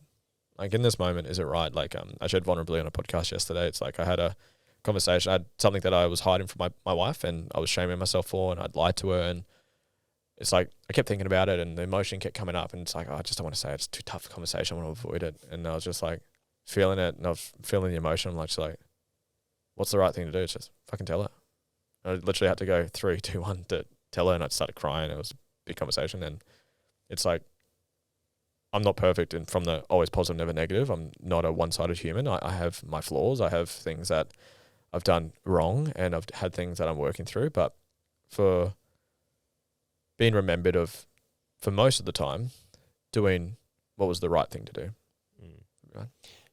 Like in this moment, is it right? Like I shared vulnerably on a podcast yesterday. It's like I had a conversation. I had something that I was hiding from my wife, and I was shaming myself for, and I'd lied to her, and it's like I kept thinking about it, and the emotion kept coming up, and it's like, oh, I just don't want to say it. It's too tough a conversation. I want to avoid it. And I was just like feeling it, and I was feeling the emotion. I'm like, what's the right thing to do? It's just fucking tell her. I literally had to go 3, 2, 1 to tell her, and I started crying. It was a big conversation, and it's like I'm not perfect, and from the always positive, never negative. I'm not a one-sided human. I have my flaws. I have things that I've done wrong, and I've had things that I'm working through. But for being remembered for most of the time, doing what was the right thing to do. Right?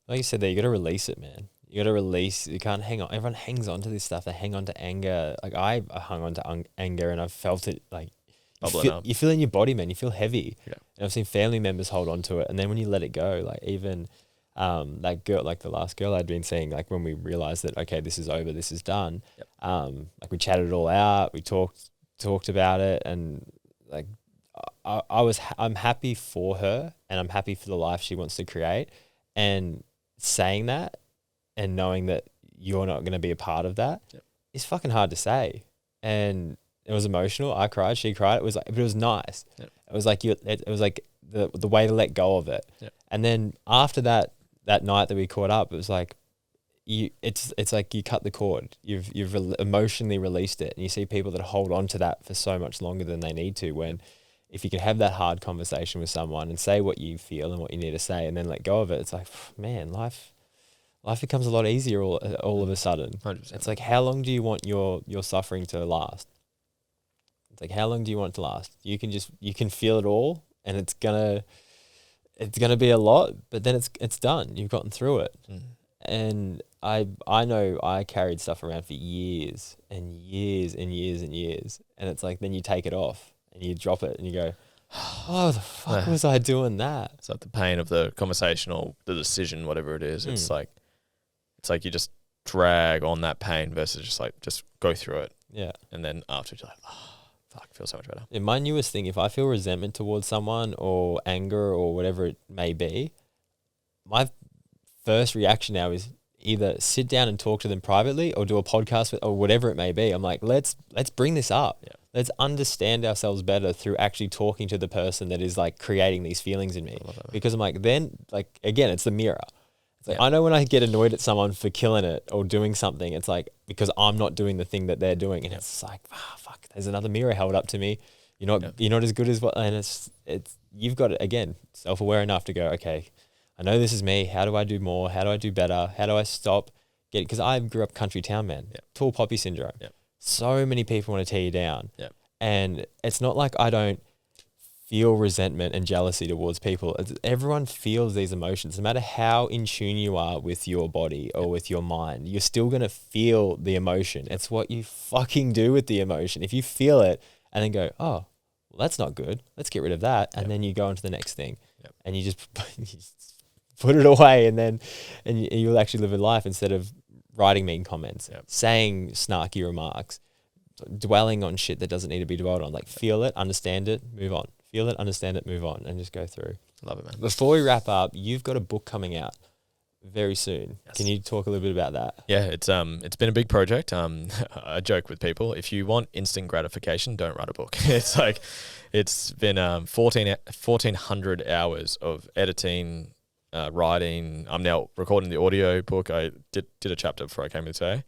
Like you said there, you got to release it, man. You got to release. You can't hang on. Everyone hangs on to this stuff. They hang on to anger. Like I hung on to anger, and I've felt it like you feel in your body, man. You feel heavy. Yeah. And I've seen family members hold on to it, and then when you let it go, like even that girl, like the last girl I'd been seeing, like when we realized that okay, this is over, this is done. Yep. Like we chatted it all out. We talked about it, and like I'm happy for her, and I'm happy for the life she wants to create, and saying that and knowing that you're not going to be a part of that is fucking hard to say. And it was emotional. I cried, she cried. It was like, but it was nice. Yep. It was like it was like the way to let go of it. Yep. And then after that night that we caught up, it was like it's like you cut the cord. You've emotionally released it, and you see people that hold on to that for so much longer than they need to. When if you can have that hard conversation with someone and say what you feel and what you need to say, and then let go of it, it's like, man, life becomes a lot easier all of a sudden. 100%. It's like, how long do you want your suffering to last? It's like, how long do you want it to last? You can feel it all, and it's gonna be a lot, but then it's done. You've gotten through it. And I know I carried stuff around for years and years and years and years, and it's like then you take it off and you drop it and you go, oh, the fuck was I doing that? It's like the pain of the conversation or the decision, whatever it is. It's like you just drag on that pain versus just go through it. Yeah. And then after you're like, oh, fuck, feels so much better. Yeah, my newest thing, if I feel resentment towards someone or anger or whatever it may be, my first reaction now is either sit down and talk to them privately or do a podcast with, or whatever it may be. I'm like, let's bring this up. Yeah. let's understand ourselves better through actually talking to the person that is like creating these feelings in me. Because I'm like, then like, again, it's the mirror. It's like, I know when I get annoyed at someone for killing it or doing something, it's like, because I'm not doing the thing that they're doing. And it's like, fuck, there's another mirror held up to me. You're not as good as what, and it's, you've got to, again, self-aware enough to go, okay, I know this is me. How do I do more? How do I do better? How do I stop getting, because I grew up country town, man, tall poppy syndrome. So many people want to tear you down. And it's not like I don't feel resentment and jealousy towards people. Everyone feels these emotions. No matter how in tune you are with your body or with your mind, you're still going to feel the emotion. It's what you fucking do with the emotion. If you feel it and then go, oh, well, that's not good, let's get rid of that. And then you go on to the next thing and you just put it away, and you'll actually live a life instead of writing mean comments, saying snarky remarks, dwelling on shit that doesn't need to be dwelled on. Like, feel it, understand it, move on. Feel it, understand it, move on, and just go through. Love it, man. Before we wrap up, you've got a book coming out very soon. Can you talk a little bit about that? Yeah, it's been a big project. I joke with people, if you want instant gratification, don't write a book. It's like, it's been 1,400 hours of editing, writing. I'm now recording the audio book. I did a chapter before I came here today.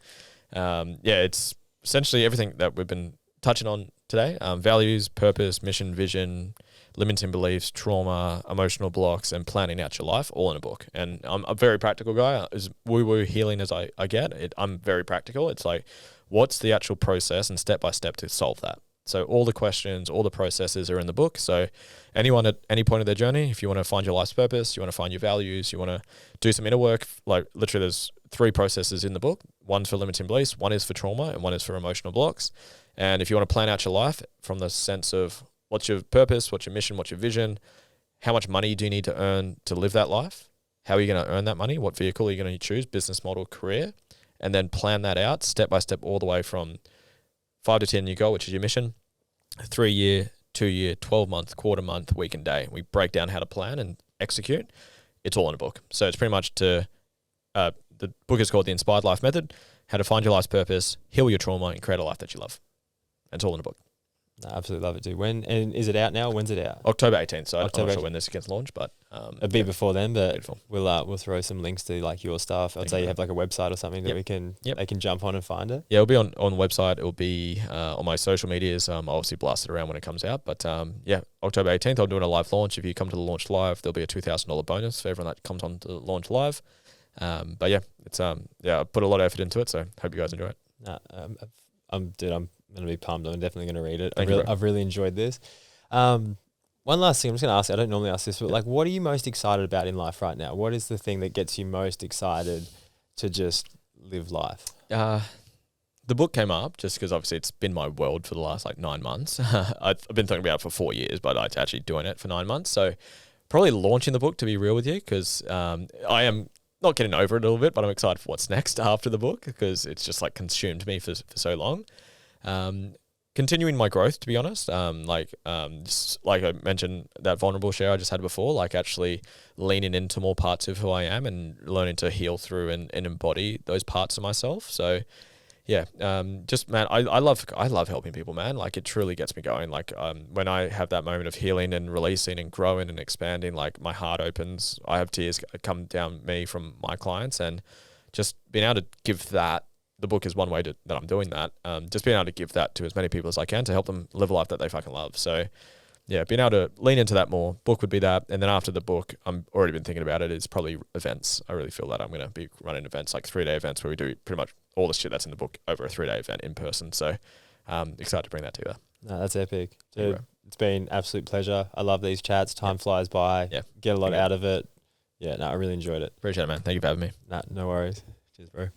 It's essentially everything that we've been touching on today: values, purpose, mission, vision, limiting beliefs, trauma, emotional blocks, and planning out your life, all in a book. And I'm a very practical guy. As woo-woo healing as I get, I'm very practical. It's like, what's the actual process and step by step to solve that? So all the questions, all the processes are in the book. So anyone at any point of their journey, if you want to find your life's purpose, you want to find your values, you want to do some inner work, like literally there's 3 processes in the book. One's for limiting beliefs, one is for trauma, and one is for emotional blocks. And if you want to plan out your life from the sense of what's your purpose, what's your mission, what's your vision, how much money do you need to earn to live that life? How are you going to earn that money? What vehicle are you going to choose? Business model, career, and then plan that out step by step all the way from 5 to 10 year goal, which is your mission, 3 year, 2 year, 12 month, quarter month, week and day. We break down how to plan and execute. It's all in a book. So it's pretty much the book is called The Inspired Life Method: How to Find Your Life's Purpose, Heal Your Trauma, and Create a Life That You Love. It's all in a book. I absolutely love it, dude. And is it out now? When's it out? October 18th. So I'm not sure when this gets launched, but it'll be before then. But beautiful. We'll throw some links to like your stuff. I'd say you have like a website or something that they can jump on and find it. Yeah, it'll be on the website. It'll be on my social medias. I'll obviously blast it around when it comes out. But October 18th, I'm doing a live launch. If you come to the launch live, there'll be a $2,000 bonus for everyone that comes on to the launch live. It's I put a lot of effort into it, so hope you guys enjoy it. I'm going to be pumped. I'm definitely going to read it. Thank you, I've really enjoyed this. One last thing I'm just going to ask you. I don't normally ask this, but like, what are you most excited about in life right now? What is the thing that gets you most excited to just live life? The book came up just because obviously it's been my world for the last like 9 months. I've been thinking about it for 4 years, but I'm actually doing it for 9 months. So probably launching the book, to be real with you, because I am not getting over it a little bit, but I'm excited for what's next after the book because it's just like consumed me for so long. Continuing my growth, to be honest, just like I mentioned, that vulnerable share I just had before, like actually leaning into more parts of who I am and learning to heal through and embody those parts of myself. So just man, I love helping people, man. Like it truly gets me going. Like when I have that moment of healing and releasing and growing and expanding, like my heart opens. I have tears come down me from my clients, and just being able to give that. The book is one way that I'm doing that. Just being able to give that to as many people as I can to help them live a life that they fucking love. So yeah, being able to lean into that more. Book would be that. And then after the book, I'm already been thinking about it, is probably events. I really feel that I'm going to be running events, like 3-day events where we do pretty much all the shit that's in the book over a 3-day event in person. So excited to bring that together. No, that's epic. Dude, it's been an absolute pleasure. I love these chats. Time flies by. Yeah. Get a lot out of it. Yeah, no, I really enjoyed it. Appreciate it, man. Thank you for having me. No worries. Cheers, bro.